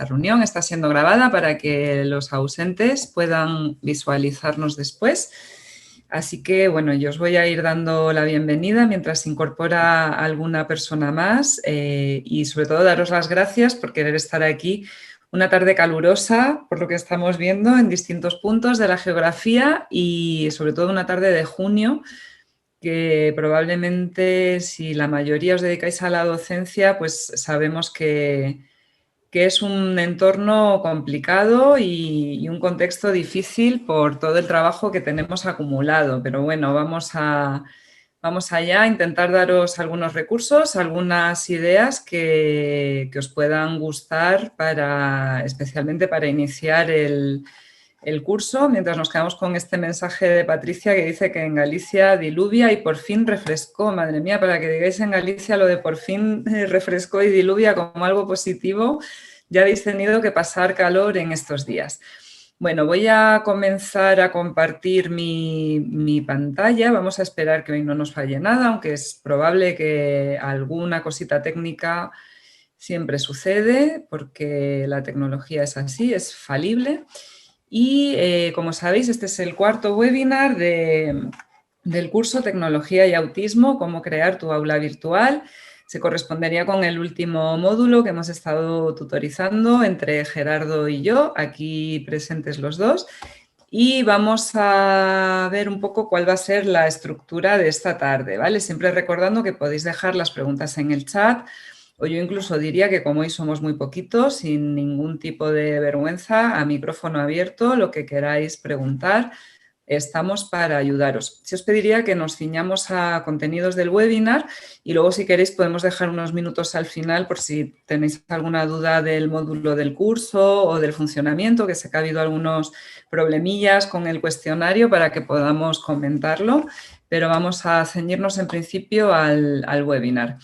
reunión está siendo grabada para que los ausentes puedan visualizarnos después. Así que, bueno, yo os voy a ir dando la bienvenida mientras se incorpora alguna persona más y sobre todo daros las gracias por querer estar aquí una tarde calurosa, por lo que estamos viendo en distintos puntos de la geografía y sobre todo una tarde de junio que probablemente si la mayoría os dedicáis a la docencia, pues sabemos que es un entorno complicado y un contexto difícil por todo el trabajo que tenemos acumulado. Pero bueno, vamos allá a intentar daros algunos recursos, algunas ideas que os puedan gustar especialmente para iniciar el curso, mientras nos quedamos con este mensaje de Patricia que dice que en Galicia diluvia y por fin refrescó. Madre mía, para que digáis en Galicia lo de por fin refrescó y diluvia como algo positivo, ya habéis tenido que pasar calor en estos días. Bueno, voy a comenzar a compartir mi pantalla. Vamos a esperar que hoy no nos falle nada, aunque es probable que alguna cosita técnica siempre sucede, porque la tecnología es así, es falible. Y como sabéis, este es el cuarto webinar del curso Tecnología y Autismo, cómo crear tu aula virtual. Se correspondería con el último módulo que hemos estado tutorizando entre Gerardo y yo, aquí presentes los dos. Y vamos a ver un poco cuál va a ser la estructura de esta tarde, ¿vale? Siempre recordando que podéis dejar las preguntas en el chat, o yo incluso diría que como hoy somos muy poquitos, sin ningún tipo de vergüenza, a micrófono abierto, lo que queráis preguntar, estamos para ayudaros. Si os pediría que nos ciñamos a contenidos del webinar y luego si queréis podemos dejar unos minutos al final por si tenéis alguna duda del módulo del curso o del funcionamiento, que sé que ha habido algunos problemillas con el cuestionario para que podamos comentarlo, pero vamos a ceñirnos en principio al webinar.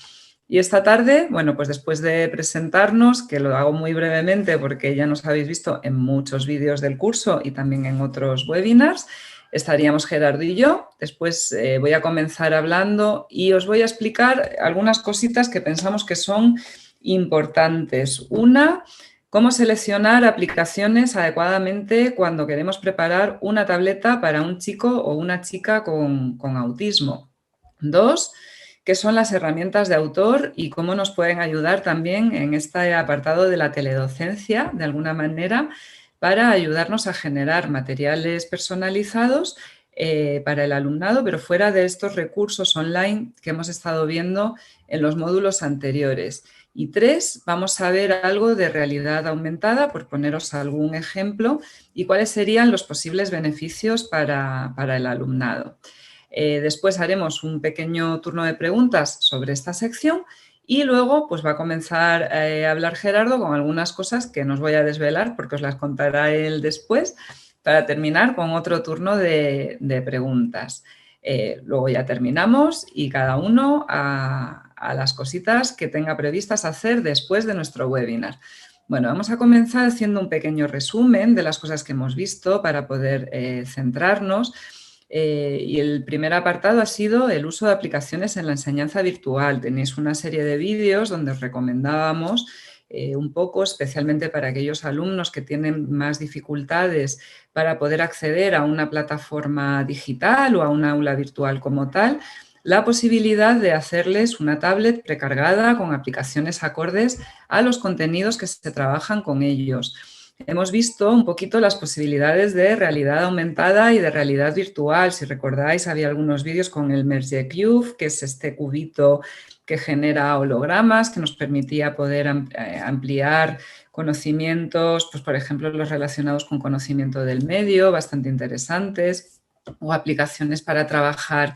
Y esta tarde, bueno, pues después de presentarnos, que lo hago muy brevemente porque ya nos habéis visto en muchos vídeos del curso y también en otros webinars, estaríamos Gerardo y yo. Después voy a comenzar hablando y os voy a explicar algunas cositas que pensamos que son importantes. Una, cómo seleccionar aplicaciones adecuadamente cuando queremos preparar una tableta para un chico o una chica con autismo. Dos, qué son las herramientas de autor y cómo nos pueden ayudar también en este apartado de la teledocencia, de alguna manera, para ayudarnos a generar materiales personalizados para el alumnado, pero fuera de estos recursos online que hemos estado viendo en los módulos anteriores. Y tres, vamos a ver algo de realidad aumentada, por poneros algún ejemplo, y cuáles serían los posibles beneficios para el alumnado. Después haremos un pequeño turno de preguntas sobre esta sección y luego pues va a comenzar a hablar Gerardo con algunas cosas que no os voy a desvelar porque os las contará él después para terminar con otro turno de preguntas. Luego ya terminamos y cada uno a las cositas que tenga previstas hacer después de nuestro webinar. Bueno, vamos a comenzar haciendo un pequeño resumen de las cosas que hemos visto para poder centrarnos. Y el primer apartado ha sido el uso de aplicaciones en la enseñanza virtual. Tenéis una serie de vídeos donde os recomendábamos un poco, especialmente para aquellos alumnos que tienen más dificultades para poder acceder a una plataforma digital o a una aula virtual como tal, la posibilidad de hacerles una tablet precargada con aplicaciones acordes a los contenidos que se trabajan con ellos. Hemos visto un poquito las posibilidades de realidad aumentada y de realidad virtual. Si recordáis, había algunos vídeos con el Merge Cube, que es este cubito que genera hologramas, que nos permitía poder ampliar conocimientos, pues por ejemplo, los relacionados con conocimiento del medio, bastante interesantes, o aplicaciones para trabajar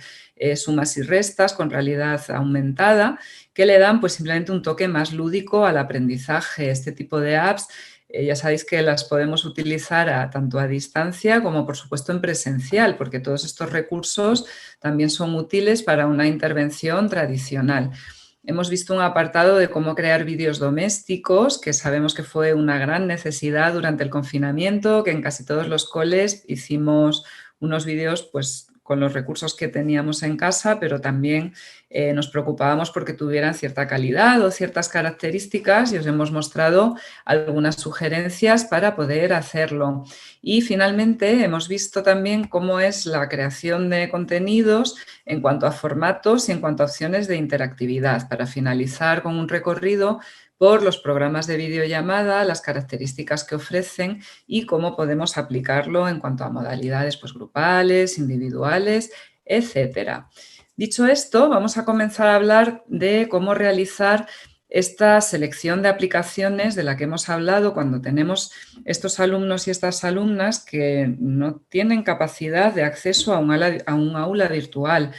sumas y restas con realidad aumentada, que le dan pues simplemente un toque más lúdico al aprendizaje. Este tipo de apps ya sabéis que las podemos utilizar tanto a distancia como, por supuesto, en presencial, porque todos estos recursos también son útiles para una intervención tradicional. Hemos visto un apartado de cómo crear vídeos domésticos, que sabemos que fue una gran necesidad durante el confinamiento, que en casi todos los coles hicimos unos vídeos pues, con los recursos que teníamos en casa, pero también nos preocupábamos porque tuvieran cierta calidad o ciertas características y os hemos mostrado algunas sugerencias para poder hacerlo. Y finalmente hemos visto también cómo es la creación de contenidos en cuanto a formatos y en cuanto a opciones de interactividad, para finalizar con un recorrido por los programas de videollamada, las características que ofrecen y cómo podemos aplicarlo en cuanto a modalidades pues, grupales, individuales, etcétera. Dicho esto, vamos a comenzar a hablar de cómo realizar esta selección de aplicaciones de la que hemos hablado cuando tenemos estos alumnos y estas alumnas que no tienen capacidad de acceso a un aula virtual.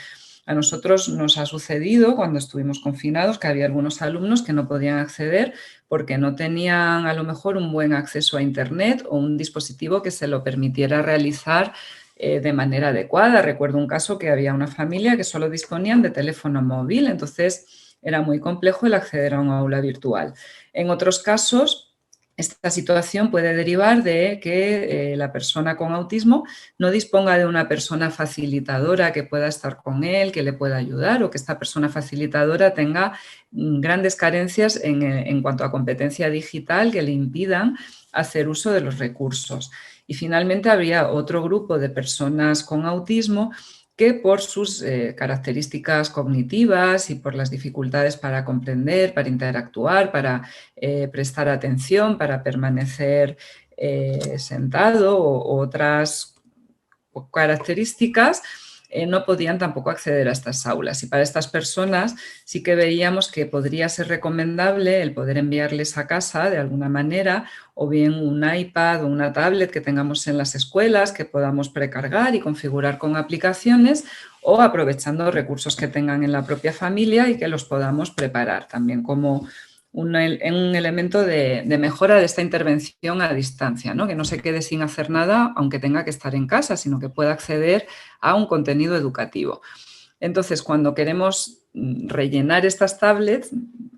A nosotros nos ha sucedido cuando estuvimos confinados que había algunos alumnos que no podían acceder porque no tenían a lo mejor un buen acceso a Internet o un dispositivo que se lo permitiera realizar de manera adecuada. Recuerdo un caso que había una familia que solo disponían de teléfono móvil, entonces era muy complejo el acceder a un aula virtual. En otros casos, esta situación puede derivar de que la persona con autismo no disponga de una persona facilitadora que pueda estar con él, que le pueda ayudar, o que esta persona facilitadora tenga grandes carencias en cuanto a competencia digital que le impidan hacer uso de los recursos. Y finalmente habría otro grupo de personas con autismo que por sus características cognitivas y por las dificultades para comprender, para interactuar, para prestar atención, para permanecer sentado o otras características, no podían tampoco acceder a estas aulas. Y para estas personas sí que veíamos que podría ser recomendable el poder enviarles a casa de alguna manera, o bien un iPad o una tablet que tengamos en las escuelas, que podamos precargar y configurar con aplicaciones, o aprovechando recursos que tengan en la propia familia y que los podamos preparar también como un elemento de mejora de esta intervención a distancia, ¿no? Que no se quede sin hacer nada aunque tenga que estar en casa, sino que pueda acceder a un contenido educativo. Entonces, cuando queremos rellenar estas tablets,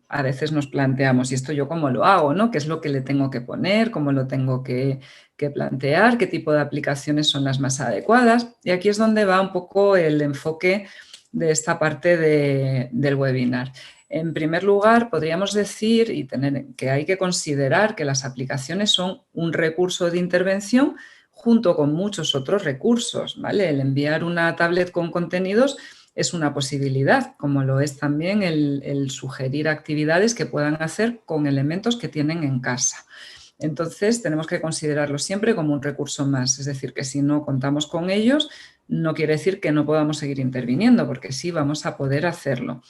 a veces nos planteamos, ¿y esto yo cómo lo hago, no? ¿Qué es lo que le tengo que poner? ¿Cómo lo tengo que plantear? ¿Qué tipo de aplicaciones son las más adecuadas? Y aquí es donde va un poco el enfoque de esta parte del webinar. En primer lugar, podríamos decir y tener que hay que considerar que las aplicaciones son un recurso de intervención junto con muchos otros recursos, ¿vale? El enviar una tablet con contenidos es una posibilidad, como lo es también el sugerir actividades que puedan hacer con elementos que tienen en casa. Entonces, tenemos que considerarlo siempre como un recurso más, es decir, que si no contamos con ellos, no quiere decir que no podamos seguir interviniendo, porque sí vamos a poder hacerlo.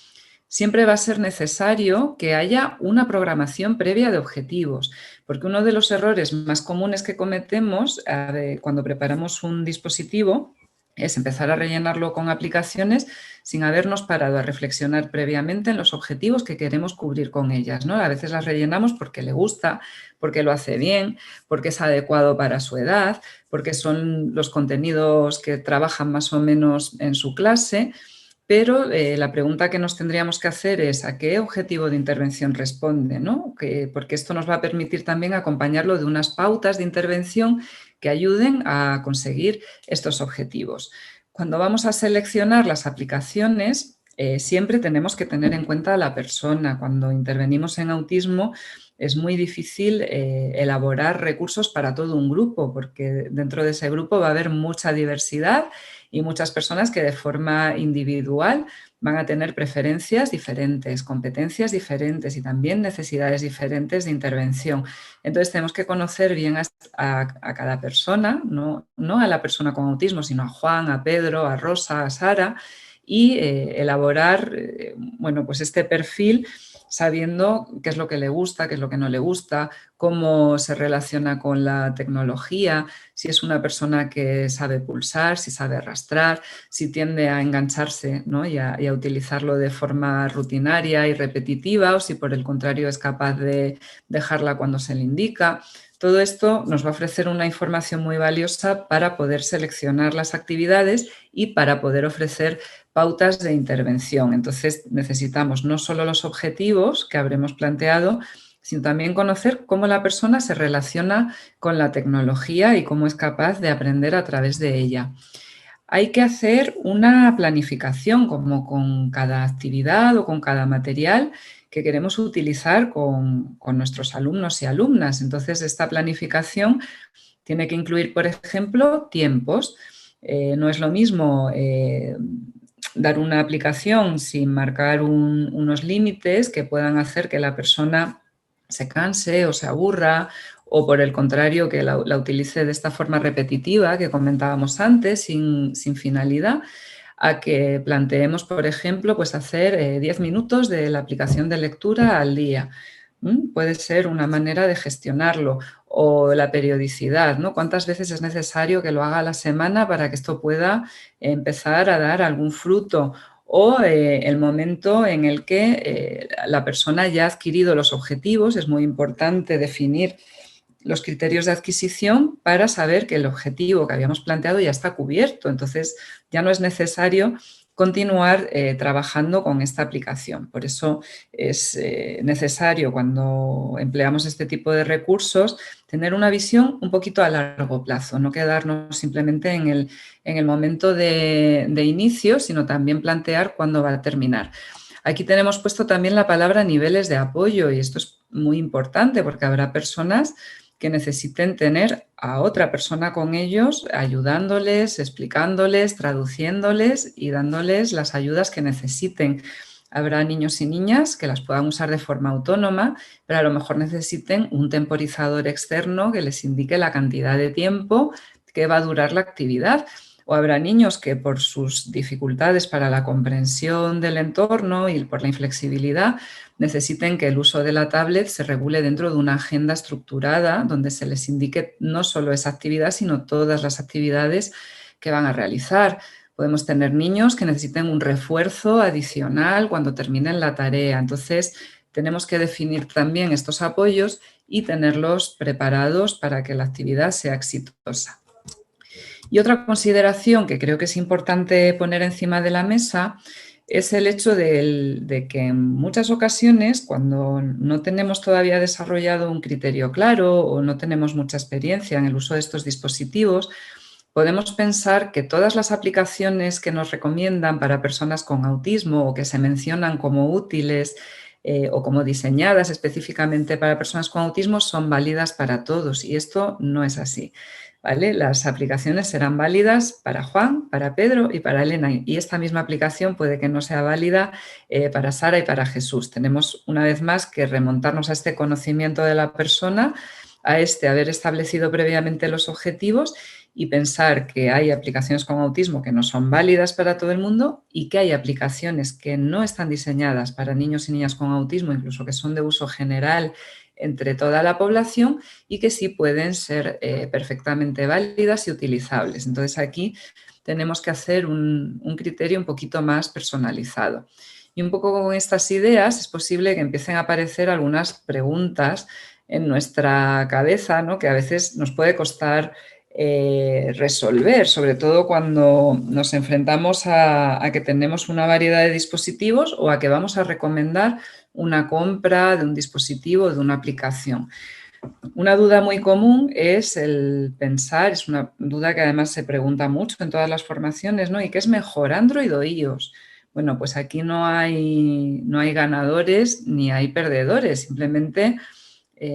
Siempre va a ser necesario que haya una programación previa de objetivos, porque uno de los errores más comunes que cometemos cuando preparamos un dispositivo es empezar a rellenarlo con aplicaciones sin habernos parado a reflexionar previamente en los objetivos que queremos cubrir con ellas, ¿no? A veces las rellenamos porque le gusta, porque lo hace bien, porque es adecuado para su edad, porque son los contenidos que trabajan más o menos en su clase. Pero la pregunta que nos tendríamos que hacer es ¿a qué objetivo de intervención responde, ¿no? Porque esto nos va a permitir también acompañarlo de unas pautas de intervención que ayuden a conseguir estos objetivos. Cuando vamos a seleccionar las aplicaciones, siempre tenemos que tener en cuenta a la persona. Cuando intervenimos en autismo es muy difícil elaborar recursos para todo un grupo, porque dentro de ese grupo va a haber mucha diversidad y muchas personas que de forma individual van a tener preferencias diferentes, competencias diferentes y también necesidades diferentes de intervención. Entonces tenemos que conocer bien a cada persona, no a la persona con autismo, sino a Juan, a Pedro, a Rosa, a Sara, y elaborar bueno, pues este perfil sabiendo qué es lo que le gusta, qué es lo que no le gusta, cómo se relaciona con la tecnología, si es una persona que sabe pulsar, si sabe arrastrar, si tiende a engancharse, ¿no? y a utilizarlo de forma rutinaria y repetitiva, o si por el contrario es capaz de dejarla cuando se le indica. Todo esto nos va a ofrecer una información muy valiosa para poder seleccionar las actividades y para poder ofrecer pautas de intervención. Entonces necesitamos no solo los objetivos que habremos planteado, sino también conocer cómo la persona se relaciona con la tecnología y cómo es capaz de aprender a través de ella. hay que hacer una planificación como con cada actividad o con cada material que queremos utilizar con nuestros alumnos y alumnas. Entonces, esta planificación tiene que incluir, por ejemplo, tiempos. No es lo mismo dar una aplicación sin marcar unos límites que puedan hacer que la persona se canse o se aburra, o por el contrario, que la utilice de esta forma repetitiva que comentábamos antes, sin finalidad, a que planteemos, por ejemplo, pues hacer 10 minutos de la aplicación de lectura al día. Puede ser una manera de gestionarlo, o la periodicidad, ¿no? ¿Cuántas veces es necesario que lo haga a la semana para que esto pueda empezar a dar algún fruto? O el momento en el que la persona ya ha adquirido los objetivos. Es muy importante definir los criterios de adquisición para saber que el objetivo que habíamos planteado ya está cubierto. Entonces, ya no es necesario continuar trabajando con esta aplicación. Por eso es necesario, cuando empleamos este tipo de recursos, tener una visión un poquito a largo plazo, no quedarnos simplemente en el momento de inicio, sino también plantear cuándo va a terminar. Aquí tenemos puesto también la palabra niveles de apoyo, y esto es muy importante porque habrá personas que necesiten tener a otra persona con ellos, ayudándoles, explicándoles, traduciéndoles y dándoles las ayudas que necesiten. Habrá niños y niñas que las puedan usar de forma autónoma, pero a lo mejor necesiten un temporizador externo que les indique la cantidad de tiempo que va a durar la actividad. O habrá niños que, por sus dificultades para la comprensión del entorno y por la inflexibilidad, necesiten que el uso de la tablet se regule dentro de una agenda estructurada donde se les indique no solo esa actividad, sino todas las actividades que van a realizar. Podemos tener niños que necesiten un refuerzo adicional cuando terminen la tarea. Entonces, tenemos que definir también estos apoyos y tenerlos preparados para que la actividad sea exitosa. Y otra consideración que creo que es importante poner encima de la mesa es el hecho de que en muchas ocasiones, cuando no tenemos todavía desarrollado un criterio claro o no tenemos mucha experiencia en el uso de estos dispositivos, podemos pensar que todas las aplicaciones que nos recomiendan para personas con autismo o que se mencionan como útiles o como diseñadas específicamente para personas con autismo son válidas para todos, y esto no es así. ¿Vale? Las aplicaciones serán válidas para Juan, para Pedro y para Elena, y esta misma aplicación puede que no sea válida para Sara y para Jesús. Tenemos una vez más que remontarnos a este conocimiento de la persona, a haber establecido previamente los objetivos y pensar que hay aplicaciones con autismo que no son válidas para todo el mundo y que hay aplicaciones que no están diseñadas para niños y niñas con autismo, incluso que son de uso general entre toda la población y que sí pueden ser perfectamente válidas y utilizables. Entonces, aquí tenemos que hacer un criterio un poquito más personalizado. Y un poco con estas ideas es posible que empiecen a aparecer algunas preguntas en nuestra cabeza, ¿no? Que a veces nos puede costar resolver, sobre todo cuando nos enfrentamos a que tenemos una variedad de dispositivos o a que vamos a recomendar una compra de un dispositivo, de una aplicación. Una duda muy común es el pensar, es una duda que además se pregunta mucho en todas las formaciones, ¿no? ¿Y qué es mejor, Android o iOS? Bueno, pues aquí no hay ganadores ni hay perdedores, simplemente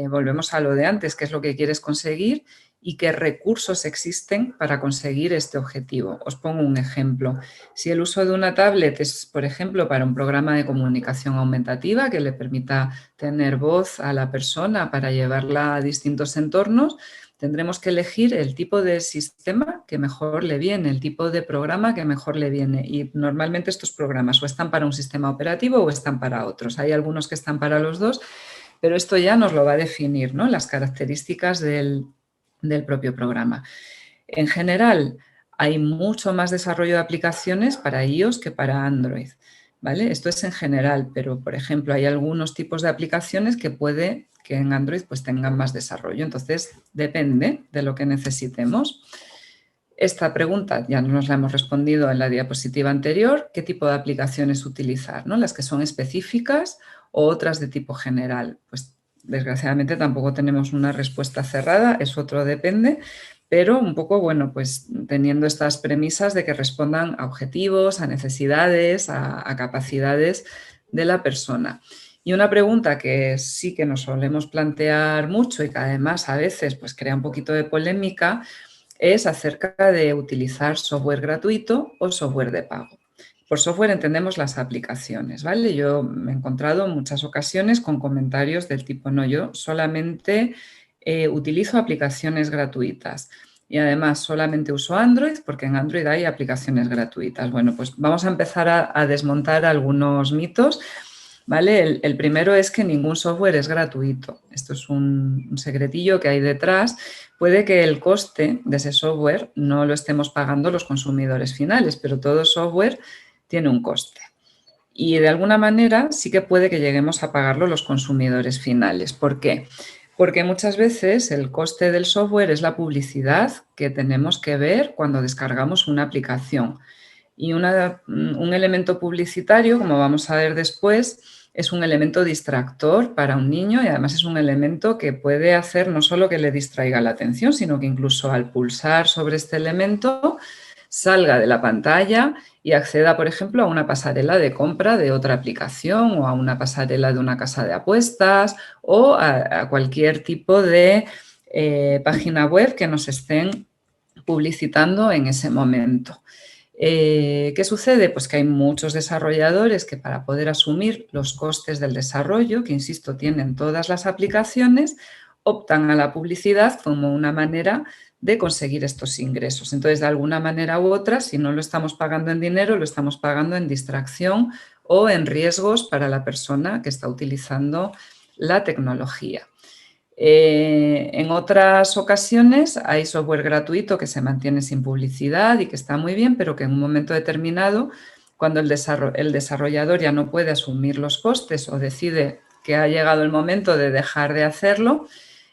volvemos a lo de antes, qué es lo que quieres conseguir y qué recursos existen para conseguir este objetivo. Os pongo un ejemplo. Si el uso de una tablet es, por ejemplo, para un programa de comunicación aumentativa que le permita tener voz a la persona para llevarla a distintos entornos, tendremos que elegir el tipo de sistema que mejor le viene, el tipo de programa que mejor le viene. Y normalmente estos programas o están para un sistema operativo o están para otros. Hay algunos que están para los dos, pero esto ya nos lo va a definir, ¿no? Las características del propio programa. En general, hay mucho más desarrollo de aplicaciones para iOS que para Android, ¿vale? Esto es en general, pero, por ejemplo, hay algunos tipos de aplicaciones que puede que en Android pues tengan más desarrollo. Entonces, depende de lo que necesitemos. Esta pregunta ya nos la hemos respondido en la diapositiva anterior. ¿Qué tipo de aplicaciones utilizar, ¿no? Las que son específicas o otras de tipo general. Pues desgraciadamente tampoco tenemos una respuesta cerrada, es otro depende, pero un poco, bueno, pues teniendo estas premisas de que respondan a objetivos, a necesidades, a capacidades de la persona. Y una pregunta que sí que nos solemos plantear mucho y que además a veces pues crea un poquito de polémica es acerca de utilizar software gratuito o software de pago. Por software entendemos las aplicaciones, ¿vale? Yo me he encontrado en muchas ocasiones con comentarios del tipo, no, yo solamente utilizo aplicaciones gratuitas y además solamente uso Android porque en Android hay aplicaciones gratuitas. Bueno, pues vamos a empezar a desmontar algunos mitos, ¿vale? El primero es que ningún software es gratuito. Esto es un secretillo que hay detrás. Puede que el coste de ese software no lo estemos pagando los consumidores finales, pero todo software tiene un coste. Y de alguna manera sí que puede que lleguemos a pagarlo los consumidores finales. ¿Por qué? Porque muchas veces el coste del software es la publicidad que tenemos que ver cuando descargamos una aplicación. Y un elemento publicitario, como vamos a ver después, es un elemento distractor para un niño y además es un elemento que puede hacer no solo que le distraiga la atención, sino que incluso al pulsar sobre este elemento salga de la pantalla y acceda, por ejemplo, a una pasarela de compra de otra aplicación o a una pasarela de una casa de apuestas o a cualquier tipo de página web que nos estén publicitando en ese momento. ¿Qué sucede? Pues que hay muchos desarrolladores que para poder asumir los costes del desarrollo, que insisto, tienen todas las aplicaciones, optan a la publicidad como una manera de conseguir estos ingresos. Entonces, de alguna manera u otra, si no lo estamos pagando en dinero, lo estamos pagando en distracción o en riesgos para la persona que está utilizando la tecnología. En otras ocasiones hay software gratuito que se mantiene sin publicidad y que está muy bien, pero que en un momento determinado, cuando el desarrollador ya no puede asumir los costes o decide que ha llegado el momento de dejar de hacerlo,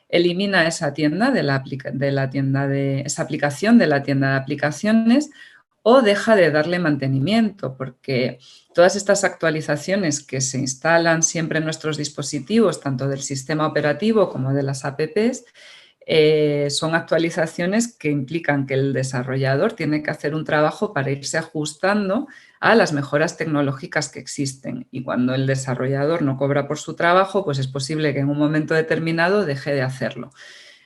elimina esa tienda esa aplicación de la tienda de aplicaciones o deja de darle mantenimiento, porque todas estas actualizaciones que se instalan siempre en nuestros dispositivos, tanto del sistema operativo como de las apps, son actualizaciones que implican que el desarrollador tiene que hacer un trabajo para irse ajustando a las mejoras tecnológicas que existen. Y cuando el desarrollador no cobra por su trabajo, pues es posible que en un momento determinado deje de hacerlo.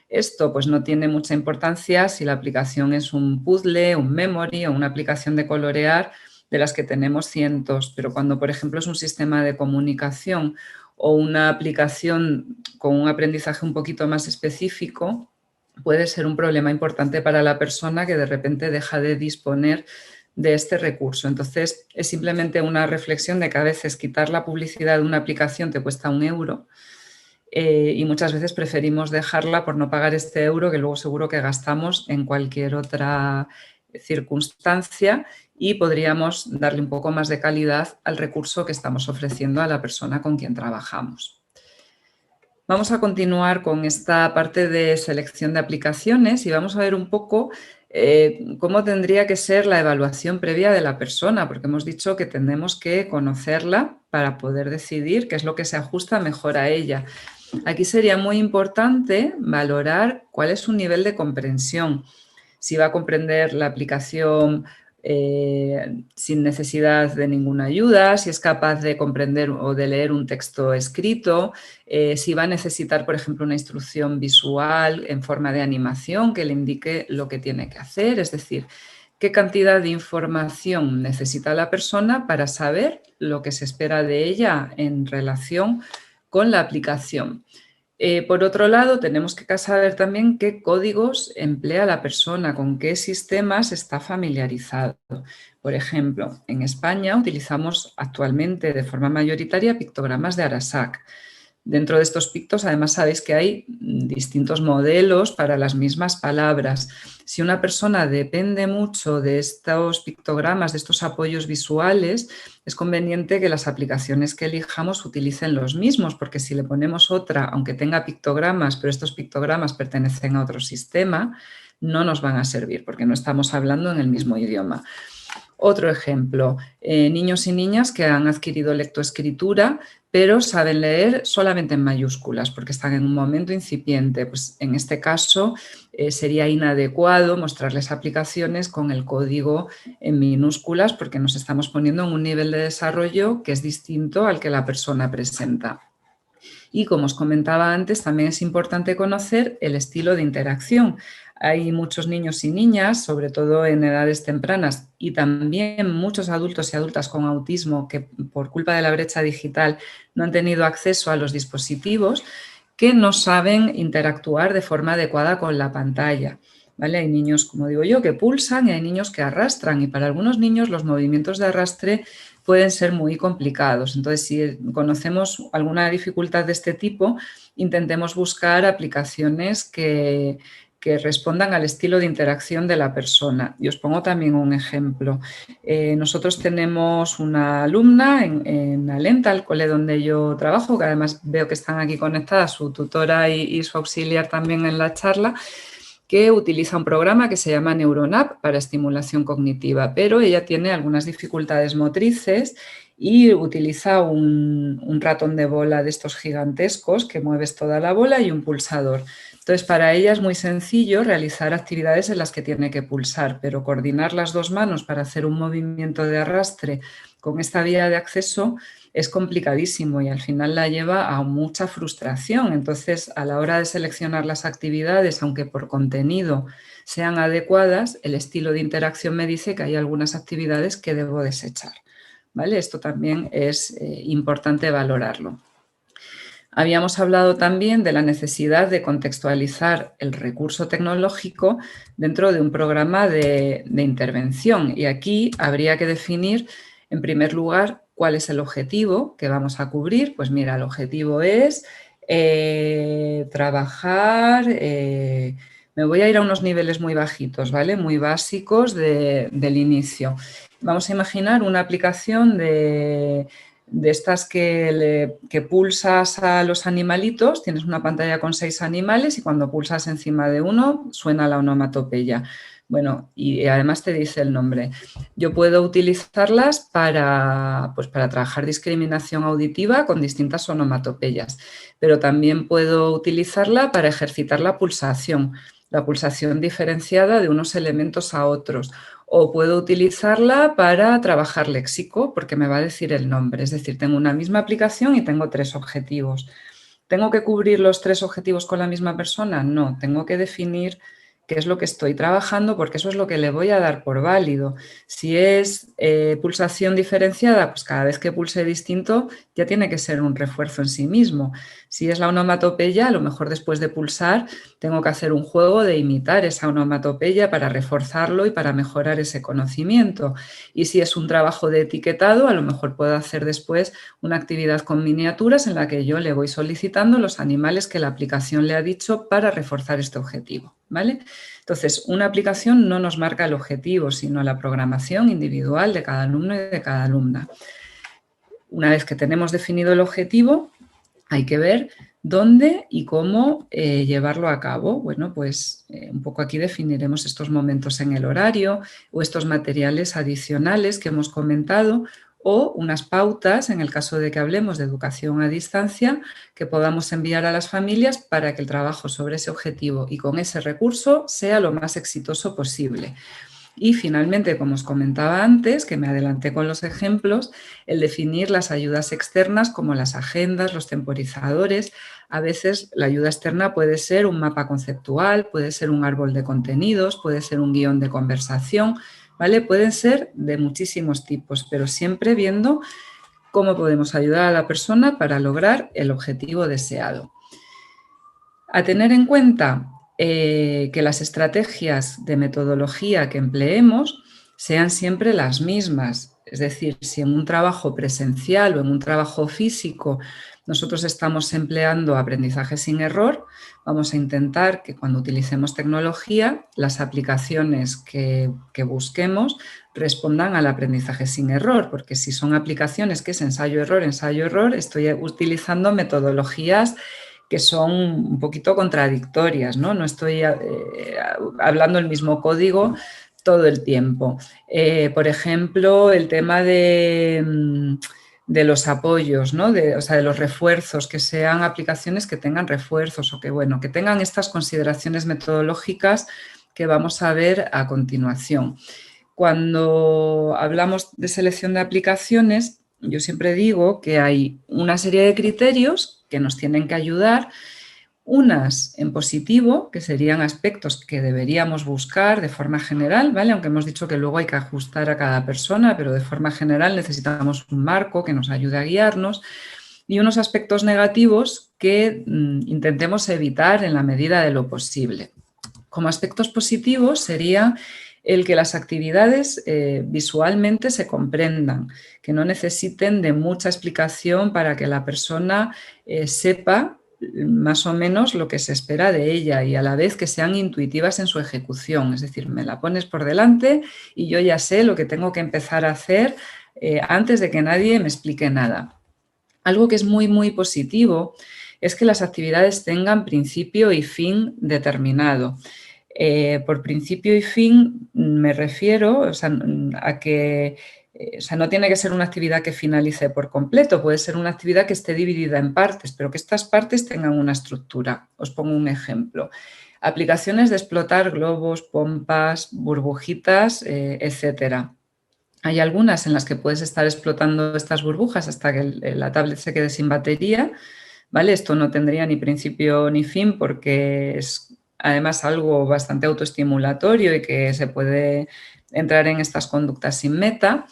Esto pues no tiene mucha importancia si la aplicación es un puzzle, un memory o una aplicación de colorear de las que tenemos cientos, pero cuando por ejemplo es un sistema de comunicación o una aplicación con un aprendizaje un poquito más específico, puede ser un problema importante para la persona que de repente deja de disponer de este recurso. Entonces, es simplemente una reflexión de que a veces quitar la publicidad de una aplicación te cuesta €1 y muchas veces preferimos dejarla por no pagar este euro que luego seguro que gastamos en cualquier otra circunstancia y podríamos darle un poco más de calidad al recurso que estamos ofreciendo a la persona con quien trabajamos. Vamos a continuar con esta parte de selección de aplicaciones y vamos a ver un poco cómo tendría que ser la evaluación previa de la persona, porque hemos dicho que tenemos que conocerla para poder decidir qué es lo que se ajusta mejor a ella. Aquí sería muy importante valorar cuál es su nivel de comprensión, si va a comprender la aplicación sin necesidad de ninguna ayuda, si es capaz de comprender o de leer un texto escrito, si va a necesitar, por ejemplo, una instrucción visual en forma de animación que le indique lo que tiene que hacer, es decir, qué cantidad de información necesita la persona para saber lo que se espera de ella en relación con la aplicación. Por otro lado, tenemos que saber también qué códigos emplea la persona, con qué sistemas está familiarizado. Por ejemplo, en España utilizamos actualmente de forma mayoritaria pictogramas de Arasac. Dentro de estos pictos, además, sabéis que hay distintos modelos para las mismas palabras. Si una persona depende mucho de estos pictogramas, de estos apoyos visuales, es conveniente que las aplicaciones que elijamos utilicen los mismos, porque si le ponemos otra, aunque tenga pictogramas, pero estos pictogramas pertenecen a otro sistema, no nos van a servir porque no estamos hablando en el mismo idioma. Otro ejemplo, niños y niñas que han adquirido lectoescritura, pero saben leer solamente en mayúsculas porque están en un momento incipiente. Pues en este caso sería inadecuado mostrarles aplicaciones con el código en minúsculas porque nos estamos poniendo en un nivel de desarrollo que es distinto al que la persona presenta. Y como os comentaba antes, también es importante conocer el estilo de interacción. Hay muchos niños y niñas, sobre todo en edades tempranas, y también muchos adultos y adultas con autismo que por culpa de la brecha digital no han tenido acceso a los dispositivos, que no saben interactuar de forma adecuada con la pantalla. ¿Vale? Hay niños, como digo yo, que pulsan y hay niños que arrastran, y para algunos niños los movimientos de arrastre pueden ser muy complicados. Entonces, si conocemos alguna dificultad de este tipo, intentemos buscar aplicaciones que respondan al estilo de interacción de la persona. Y os pongo también un ejemplo. Nosotros tenemos una alumna en Alenta, el cole donde yo trabajo, que además veo que están aquí conectadas su tutora y su auxiliar también en la charla, que utiliza un programa que se llama NeuronApp para estimulación cognitiva, pero ella tiene algunas dificultades motrices y utiliza un ratón de bola de estos gigantescos que mueves toda la bola y un pulsador. Entonces, para ella es muy sencillo realizar actividades en las que tiene que pulsar, pero coordinar las dos manos para hacer un movimiento de arrastre con esta vía de acceso es complicadísimo y al final la lleva a mucha frustración. Entonces, a la hora de seleccionar las actividades, aunque por contenido sean adecuadas, el estilo de interacción me dice que hay algunas actividades que debo desechar. ¿Vale? Esto también es importante valorarlo. Habíamos hablado también de la necesidad de contextualizar el recurso tecnológico dentro de un programa de intervención y aquí habría que definir, en primer lugar, cuál es el objetivo que vamos a cubrir. Pues mira, el objetivo es trabajar, me voy a ir a unos niveles muy bajitos, ¿vale? Muy básicos del inicio. Vamos a imaginar una aplicación de estas que pulsas a los animalitos, tienes una pantalla con 6 animales y cuando pulsas encima de uno suena la onomatopeya. Bueno, y además te dice el nombre. Yo puedo utilizarlas pues para trabajar discriminación auditiva con distintas onomatopeyas, pero también puedo utilizarla para ejercitar la pulsación diferenciada de unos elementos a otros. O puedo utilizarla para trabajar léxico, porque me va a decir el nombre. Es decir, tengo una misma aplicación y tengo 3 objetivos. ¿Tengo que cubrir los 3 objetivos con la misma persona? No, tengo que definir qué es lo que estoy trabajando, porque eso es lo que le voy a dar por válido. Si es pulsación diferenciada, pues cada vez que pulse distinto ya tiene que ser un refuerzo en sí mismo. Si es la onomatopeya, a lo mejor después de pulsar tengo que hacer un juego de imitar esa onomatopeya para reforzarlo y para mejorar ese conocimiento. Y si es un trabajo de etiquetado, a lo mejor puedo hacer después una actividad con miniaturas en la que yo le voy solicitando los animales que la aplicación le ha dicho para reforzar este objetivo, ¿vale? Entonces, una aplicación no nos marca el objetivo, sino la programación individual de cada alumno y de cada alumna. Una vez que tenemos definido el objetivo, hay que ver dónde y cómo llevarlo a cabo. Bueno, pues un poco aquí definiremos estos momentos en el horario o estos materiales adicionales que hemos comentado o unas pautas, en el caso de que hablemos de educación a distancia, que podamos enviar a las familias para que el trabajo sobre ese objetivo y con ese recurso sea lo más exitoso posible. Y finalmente, como os comentaba antes, que me adelanté con los ejemplos, el definir las ayudas externas como las agendas, los temporizadores. A veces la ayuda externa puede ser un mapa conceptual, puede ser un árbol de contenidos, puede ser un guión de conversación, ¿vale? Pueden ser de muchísimos tipos, pero siempre viendo cómo podemos ayudar a la persona para lograr el objetivo deseado. A tener en cuenta que las estrategias de metodología que empleemos sean siempre las mismas. Es decir, si en un trabajo presencial o en un trabajo físico nosotros estamos empleando aprendizaje sin error, vamos a intentar que cuando utilicemos tecnología, las aplicaciones que busquemos respondan al aprendizaje sin error, porque si son aplicaciones que es ensayo-error, estoy utilizando metodologías que son un poquito contradictorias, ¿no? No estoy hablando el mismo código todo el tiempo. Por ejemplo, el tema de de los apoyos, ¿no? O sea, de los refuerzos, que sean aplicaciones que tengan refuerzos o que, bueno, que tengan estas consideraciones metodológicas que vamos a ver a continuación. Cuando hablamos de selección de aplicaciones, yo siempre digo que hay una serie de criterios que nos tienen que ayudar, unas en positivo, que serían aspectos que deberíamos buscar de forma general, ¿vale? Aunque hemos dicho que luego hay que ajustar a cada persona, pero de forma general necesitamos un marco que nos ayude a guiarnos, y unos aspectos negativos que intentemos evitar en la medida de lo posible. Como aspectos positivos sería el que las actividades visualmente se comprendan, que no necesiten de mucha explicación para que la persona sepa más o menos lo que se espera de ella y a la vez que sean intuitivas en su ejecución. Es decir, me la pones por delante y yo ya sé lo que tengo que empezar a hacer antes de que nadie me explique nada. Algo que es muy, muy positivo es que las actividades tengan principio y fin determinado. Por principio y fin me refiero, o sea, a que no tiene que ser una actividad que finalice por completo, puede ser una actividad que esté dividida en partes, pero que estas partes tengan una estructura. Os pongo un ejemplo. Aplicaciones de explotar globos, pompas, burbujitas, etcétera. Hay algunas en las que puedes estar explotando estas burbujas hasta que la tablet se quede sin batería, ¿vale? Esto no tendría ni principio ni fin porque es además algo bastante autoestimulatorio y que se puede entrar en estas conductas sin meta.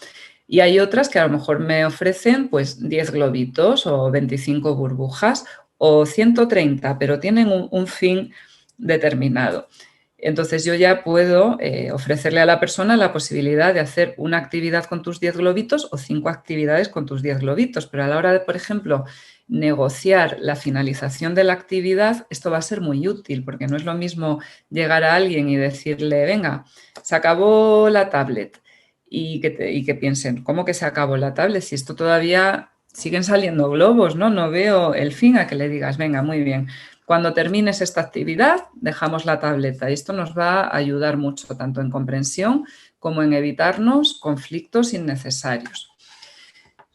Y hay otras que a lo mejor me ofrecen pues 10 globitos o 25 burbujas o 130, pero tienen un fin determinado. Entonces yo ya puedo ofrecerle a la persona la posibilidad de hacer una actividad con tus 10 globitos o 5 actividades con tus 10 globitos, pero a la hora de, por ejemplo, negociar la finalización de la actividad, esto va a ser muy útil porque no es lo mismo llegar a alguien y decirle, venga, se acabó la tablet y que piensen, ¿cómo que se acabó la tablet? Si esto todavía siguen saliendo globos, ¿no? No veo el fin a que le digas, venga, muy bien. Cuando termines esta actividad, dejamos la tableta y esto nos va a ayudar mucho, tanto en comprensión como en evitarnos conflictos innecesarios.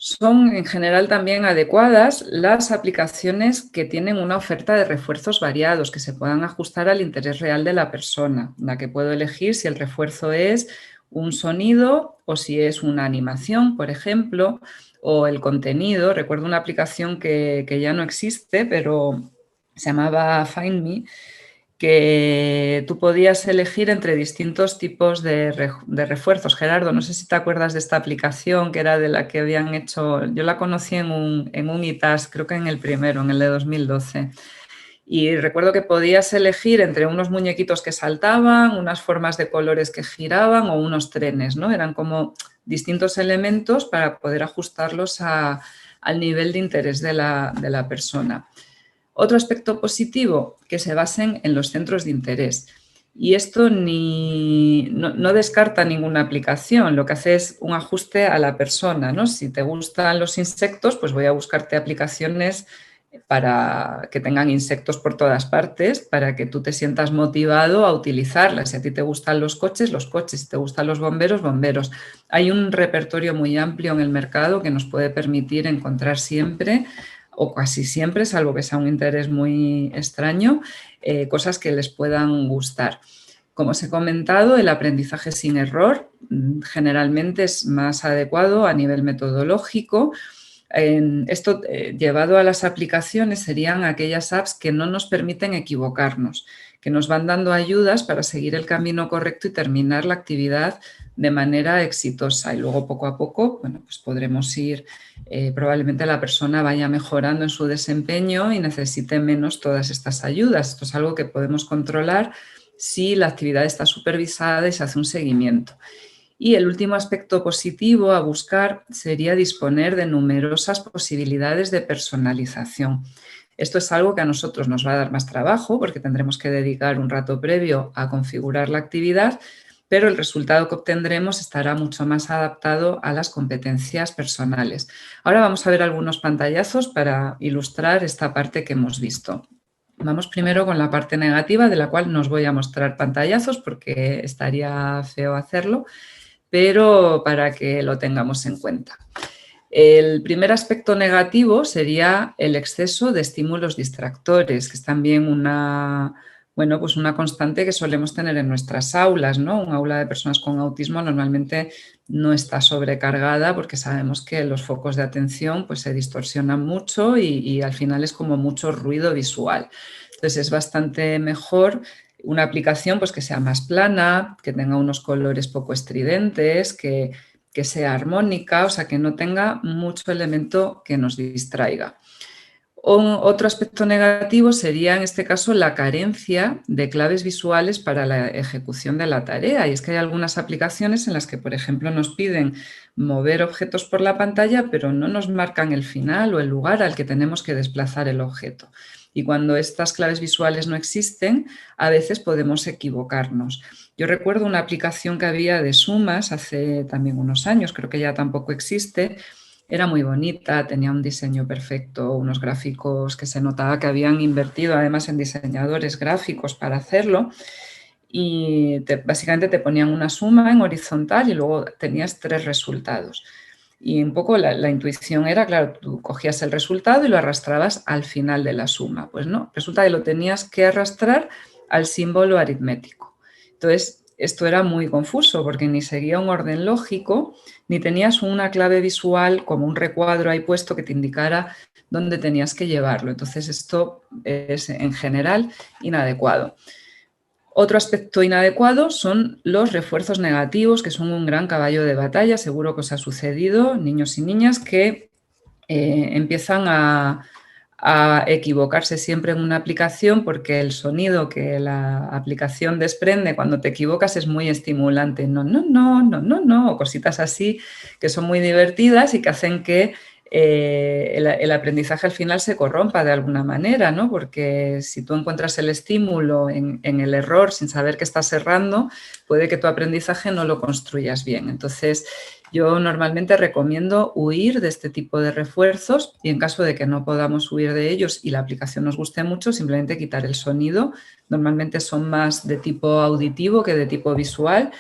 Son en general también adecuadas las aplicaciones que tienen una oferta de refuerzos variados, que se puedan ajustar al interés real de la persona, la que puedo elegir si el refuerzo es un sonido o si es una animación, por ejemplo, o el contenido. Recuerdo una aplicación que ya no existe, pero se llamaba Find Me, que tú podías elegir entre distintos tipos de refuerzos. Gerardo, no sé si te acuerdas de esta aplicación que era de la que habían hecho, yo la conocí en un ITAS, creo que en el primero, en el de 2012. Y recuerdo que podías elegir entre unos muñequitos que saltaban, unas formas de colores que giraban o unos trenes, ¿no? Eran como distintos elementos para poder ajustarlos al nivel de interés de la persona. Otro aspecto positivo, que se basen en los centros de interés. Y esto no descarta ninguna aplicación, lo que hace es un ajuste a la persona, ¿no? Si te gustan los insectos, pues voy a buscarte aplicaciones para que tengan insectos por todas partes, para que tú te sientas motivado a utilizarlas. Si a ti te gustan los coches, si te gustan los bomberos, bomberos. Hay un repertorio muy amplio en el mercado que nos puede permitir encontrar siempre o casi siempre, salvo que sea un interés muy extraño, cosas que les puedan gustar. Como os he comentado, el aprendizaje sin error generalmente es más adecuado a nivel metodológico. Esto llevado a las aplicaciones serían aquellas apps que no nos permiten equivocarnos, que nos van dando ayudas para seguir el camino correcto y terminar la actividad de manera exitosa. Y luego poco a poco, bueno, pues podremos ir, probablemente la persona vaya mejorando en su desempeño y necesite menos todas estas ayudas. Esto es algo que podemos controlar si la actividad está supervisada y se hace un seguimiento. Y el último aspecto positivo a buscar sería disponer de numerosas posibilidades de personalización. Esto es algo que a nosotros nos va a dar más trabajo porque tendremos que dedicar un rato previo a configurar la actividad, pero el resultado que obtendremos estará mucho más adaptado a las competencias personales. Ahora vamos a ver algunos pantallazos para ilustrar esta parte que hemos visto. Vamos primero con la parte negativa, de la cual no os voy a mostrar pantallazos porque estaría feo hacerlo, pero para que lo tengamos en cuenta. El primer aspecto negativo sería el exceso de estímulos distractores, que es también pues una constante que solemos tener en nuestras aulas, ¿no? Un aula de personas con autismo normalmente no está sobrecargada porque sabemos que los focos de atención pues, se distorsionan mucho y al final es como mucho ruido visual. Entonces es bastante mejor una aplicación pues, que sea más plana, que tenga unos colores poco estridentes, que sea armónica, o sea, que no tenga mucho elemento que nos distraiga. Otro aspecto negativo sería, en este caso, la carencia de claves visuales para la ejecución de la tarea. Y es que hay algunas aplicaciones en las que, por ejemplo, nos piden mover objetos por la pantalla, pero no nos marcan el final o el lugar al que tenemos que desplazar el objeto. Y cuando estas claves visuales no existen, a veces podemos equivocarnos. Yo recuerdo una aplicación que había de sumas hace también unos años, creo que ya tampoco existe. Era muy bonita, tenía un diseño perfecto, unos gráficos que se notaba que habían invertido además en diseñadores gráficos para hacerlo y básicamente te ponían una suma en horizontal y luego tenías 3 resultados. Y un poco la intuición era, claro, tú cogías el resultado y lo arrastrabas al final de la suma. Pues no, resulta que lo tenías que arrastrar al símbolo aritmético. Entonces, esto era muy confuso porque ni seguía un orden lógico, ni tenías una clave visual como un recuadro ahí puesto que te indicara dónde tenías que llevarlo. Entonces, esto es en general inadecuado. Otro aspecto inadecuado son los refuerzos negativos, que son un gran caballo de batalla. Seguro que os ha sucedido, niños y niñas, que empiezan a equivocarse siempre en una aplicación porque el sonido que la aplicación desprende cuando te equivocas es muy estimulante. No, no, no, no, no, no, o cositas así que son muy divertidas y que hacen que el aprendizaje al final se corrompa de alguna manera, ¿no? Porque si tú encuentras el estímulo en el error sin saber que estás errando, puede que tu aprendizaje no lo construyas bien. Entonces, yo normalmente recomiendo huir de este tipo de refuerzos y en caso de que no podamos huir de ellos y la aplicación nos guste mucho, simplemente quitar el sonido. Normalmente son más de tipo auditivo que de tipo visual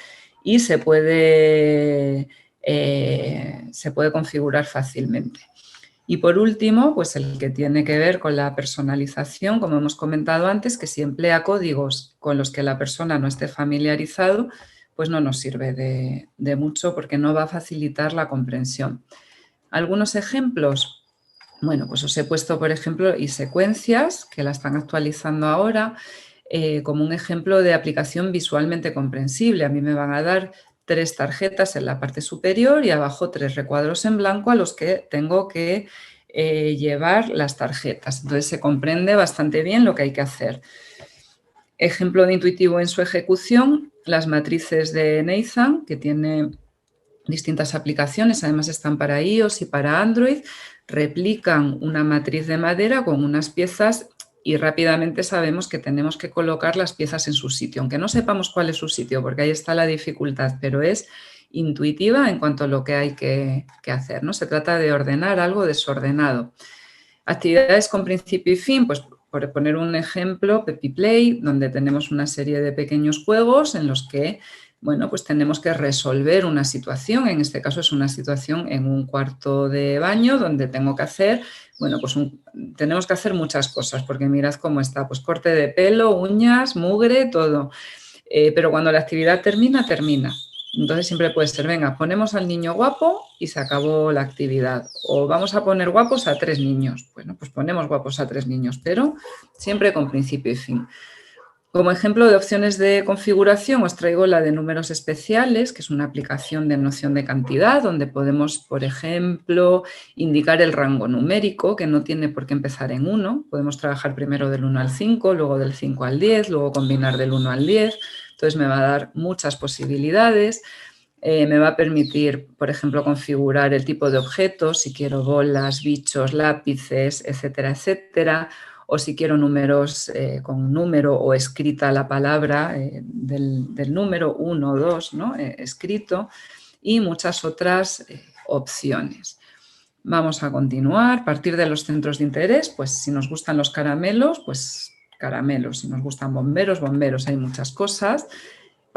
y se puede configurar fácilmente. Y por último, pues el que tiene que ver con la personalización, como hemos comentado antes, que si emplea códigos con los que la persona no esté familiarizado, pues no nos sirve de mucho porque no va a facilitar la comprensión. Algunos ejemplos, bueno, pues os he puesto, por ejemplo, iSecuencias, que la están actualizando ahora, como un ejemplo de aplicación visualmente comprensible. A mí me van a dar 3 tarjetas en la parte superior y abajo 3 recuadros en blanco a los que tengo que llevar las tarjetas. Entonces se comprende bastante bien lo que hay que hacer. Ejemplo de intuitivo en su ejecución, las matrices de Nathan, que tiene distintas aplicaciones, además están para iOS y para Android, replican una matriz de madera con unas piezas y rápidamente sabemos que tenemos que colocar las piezas en su sitio, aunque no sepamos cuál es su sitio, porque ahí está la dificultad, pero es intuitiva en cuanto a lo que hay que hacer, ¿no? Se trata de ordenar algo desordenado. Actividades con principio y fin, pues por poner un ejemplo, Pepi Play, donde tenemos una serie de pequeños juegos en los que, bueno, pues tenemos que resolver una situación. En este caso es una situación en un cuarto de baño donde tengo que hacer, bueno, pues tenemos que hacer muchas cosas, porque mirad cómo está, pues corte de pelo, uñas, mugre, todo. Pero cuando la actividad termina, termina. Entonces siempre puede ser, venga, ponemos al niño guapo y se acabó la actividad. O vamos a poner guapos a 3 niños. Bueno, pues ponemos guapos a 3 niños, pero siempre con principio y fin. Como ejemplo de opciones de configuración os traigo la de números especiales, que es una aplicación de noción de cantidad, donde podemos, por ejemplo, indicar el rango numérico, que no tiene por qué empezar en 1. Podemos trabajar primero del 1 al 5, luego del 5 al 10, luego combinar del 1 al 10. Entonces me va a dar muchas posibilidades. Me va a permitir, por ejemplo, configurar el tipo de objetos, si quiero bolas, bichos, lápices, etcétera, etcétera. O si quiero números con número o escrita la palabra del número 1 o 2, ¿no? Escrito, y muchas otras opciones. Vamos a continuar. A partir de los centros de interés, pues si nos gustan los caramelos, pues caramelos. Si nos gustan bomberos, bomberos. Hay muchas cosas.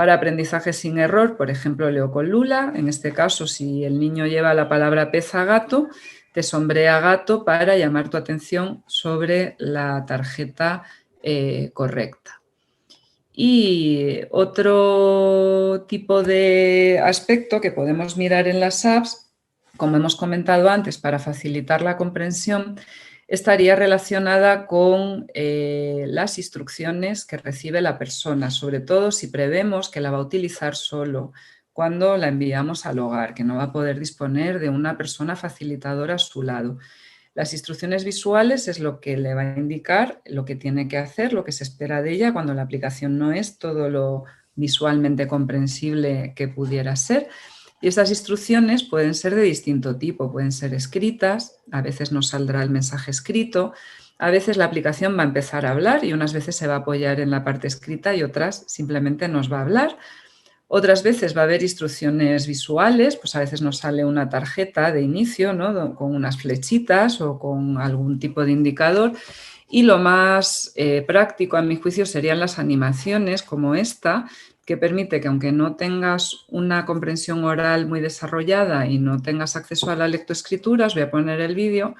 Para aprendizaje sin error, por ejemplo, leo con Lula. En este caso, si el niño lleva la palabra pez a gato, te sombrea gato para llamar tu atención sobre la tarjeta correcta. Y otro tipo de aspecto que podemos mirar en las apps, como hemos comentado antes, para facilitar la comprensión, estaría relacionada con las instrucciones que recibe la persona, sobre todo si prevemos que la va a utilizar solo cuando la enviamos al hogar, que no va a poder disponer de una persona facilitadora a su lado. Las instrucciones visuales es lo que le va a indicar lo que tiene que hacer, lo que se espera de ella cuando la aplicación no es todo lo visualmente comprensible que pudiera ser. Y estas instrucciones pueden ser de distinto tipo, pueden ser escritas, a veces nos saldrá el mensaje escrito, a veces la aplicación va a empezar a hablar y unas veces se va a apoyar en la parte escrita y otras simplemente nos va a hablar. Otras veces va a haber instrucciones visuales, pues a veces nos sale una tarjeta de inicio, ¿no? Con unas flechitas o con algún tipo de indicador. Y lo más práctico, a mi juicio, serían las animaciones como esta, que permite que aunque no tengas una comprensión oral muy desarrollada y no tengas acceso a la lectoescritura, os voy a poner el vídeo,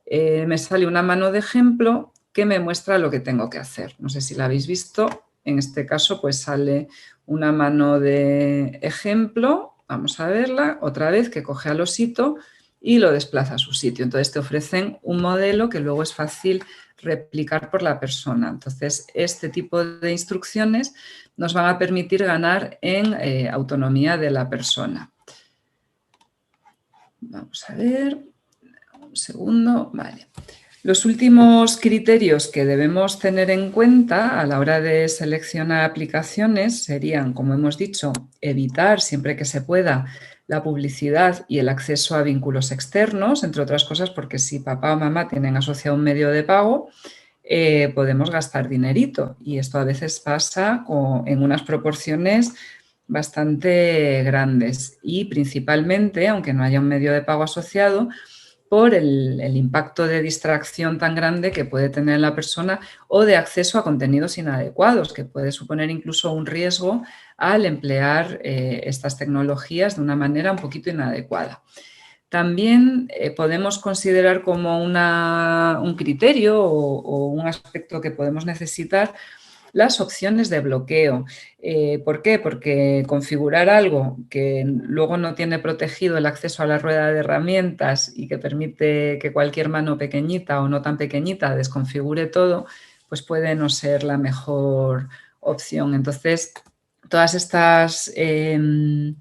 me sale una mano de ejemplo que me muestra lo que tengo que hacer. No sé si la habéis visto. En este caso, pues sale una mano de ejemplo. Vamos a verla otra vez, que coge al osito y lo desplaza a su sitio. Entonces te ofrecen un modelo que luego es fácil replicar por la persona. Entonces, este tipo de instrucciones nos van a permitir ganar en autonomía de la persona. Vamos a ver, un segundo, vale. Los últimos criterios que debemos tener en cuenta a la hora de seleccionar aplicaciones serían, como hemos dicho, evitar siempre que se pueda la publicidad y el acceso a vínculos externos, entre otras cosas porque si papá o mamá tienen asociado un medio de pago, podemos gastar dinerito y esto a veces pasa en unas proporciones bastante grandes y principalmente, aunque no haya un medio de pago asociado, por el impacto de distracción tan grande que puede tener la persona o de acceso a contenidos inadecuados, que puede suponer incluso un riesgo al emplear estas tecnologías de una manera un poquito inadecuada. También podemos considerar como un criterio o un aspecto que podemos necesitar las opciones de bloqueo. ¿Por qué? Porque configurar algo que luego no tiene protegido el acceso a la rueda de herramientas y que permite que cualquier mano pequeñita o no tan pequeñita desconfigure todo, pues puede no ser la mejor opción. Entonces, todas estas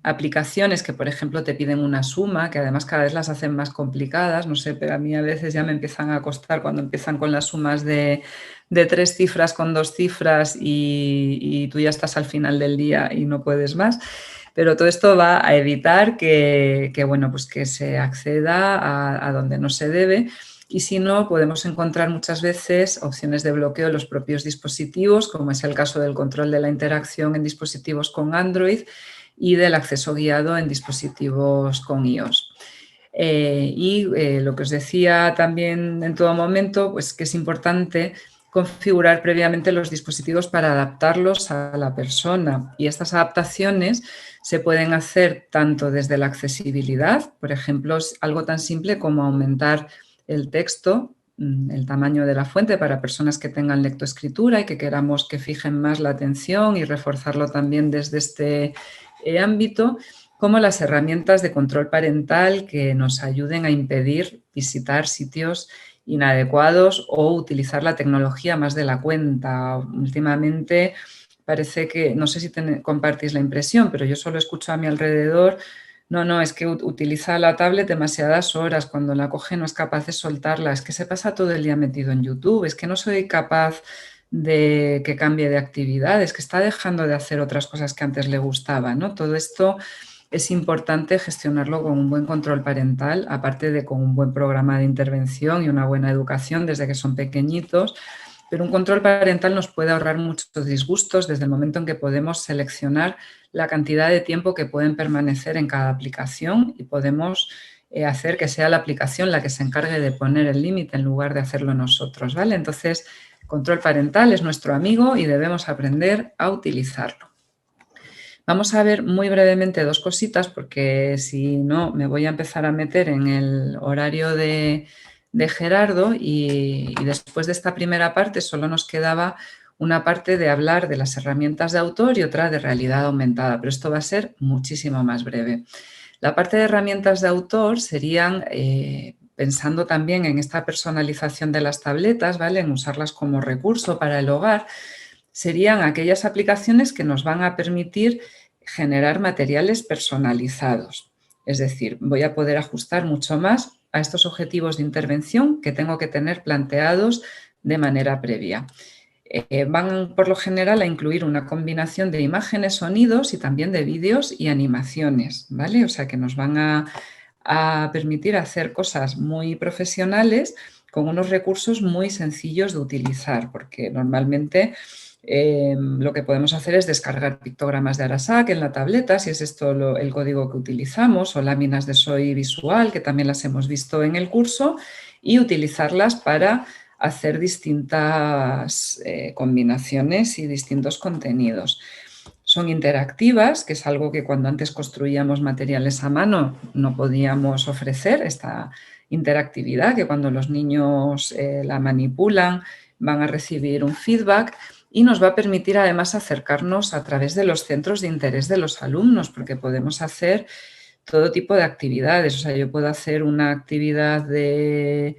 aplicaciones que, por ejemplo, te piden una suma, que además cada vez las hacen más complicadas, no sé, pero a mí a veces ya me empiezan a costar cuando empiezan con las sumas de 3 cifras con 2 cifras y tú ya estás al final del día y no puedes más. Pero todo esto va a evitar bueno, pues que se acceda a donde no se debe. Y si no, podemos encontrar muchas veces opciones de bloqueo en los propios dispositivos, como es el caso del control de la interacción en dispositivos con Android y del acceso guiado en dispositivos con iOS. Lo que os decía también en todo momento, pues que es importante configurar previamente los dispositivos para adaptarlos a la persona. Y estas adaptaciones se pueden hacer tanto desde la accesibilidad, por ejemplo, algo tan simple como aumentar el texto, el tamaño de la fuente para personas que tengan lectoescritura y que queramos que fijen más la atención y reforzarlo también desde este ámbito, como las herramientas de control parental que nos ayuden a impedir visitar sitios inadecuados o utilizar la tecnología más de la cuenta. Últimamente parece que, no sé si compartís la impresión, pero yo solo escucho a mi alrededor: no, es que utiliza la tablet demasiadas horas, cuando la coge no es capaz de soltarla, es que se pasa todo el día metido en YouTube, es que no soy capaz de que cambie de actividad, es que está dejando de hacer otras cosas que antes le gustaban, ¿no? Todo esto es importante gestionarlo con un buen control parental, aparte de con un buen programa de intervención y una buena educación desde que son pequeñitos. Pero un control parental nos puede ahorrar muchos disgustos desde el momento en que podemos seleccionar la cantidad de tiempo que pueden permanecer en cada aplicación y podemos hacer que sea la aplicación la que se encargue de poner el límite en lugar de hacerlo nosotros, ¿vale? Entonces, control parental es nuestro amigo y debemos aprender a utilizarlo. Vamos a ver muy brevemente dos cositas porque si no me voy a empezar a meter en el horario de Gerardo y después de esta primera parte solo nos quedaba una parte de hablar de las herramientas de autor y otra de realidad aumentada, pero esto va a ser muchísimo más breve. La parte de herramientas de autor serían, pensando también en esta personalización de las tabletas, ¿vale? En usarlas como recurso para el hogar, serían aquellas aplicaciones que nos van a permitir generar materiales personalizados. Es decir, voy a poder ajustar mucho más a estos objetivos de intervención que tengo que tener planteados de manera previa. Van por lo general a incluir una combinación de imágenes, sonidos y también de vídeos y animaciones, ¿vale? O sea que nos van a permitir hacer cosas muy profesionales con unos recursos muy sencillos de utilizar, porque normalmente lo que podemos hacer es descargar pictogramas de Arasac en la tableta, si es esto el código que utilizamos, o láminas de SOI visual, que también las hemos visto en el curso, y utilizarlas para hacer distintas combinaciones y distintos contenidos. Son interactivas, que es algo que cuando antes construíamos materiales a mano no podíamos ofrecer, esta interactividad, que cuando los niños la manipulan van a recibir un feedback y nos va a permitir además acercarnos a través de los centros de interés de los alumnos, porque podemos hacer todo tipo de actividades. O sea, yo puedo hacer una actividad de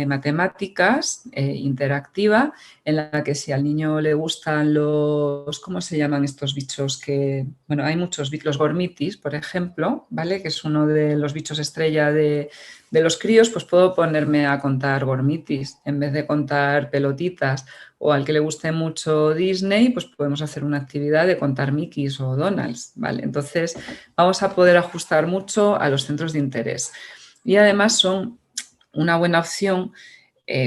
matemáticas interactiva en la que si al niño le gustan ¿cómo se llaman estos bichos? Bueno, hay muchos bichos, los gormitis, por ejemplo, ¿vale? Que es uno de los bichos estrella de los críos, pues puedo ponerme a contar gormitis en vez de contar pelotitas. O al que le guste mucho Disney, pues podemos hacer una actividad de contar Mickeys o Donalds, ¿vale? Entonces vamos a poder ajustar mucho a los centros de interés. Y además son una buena opción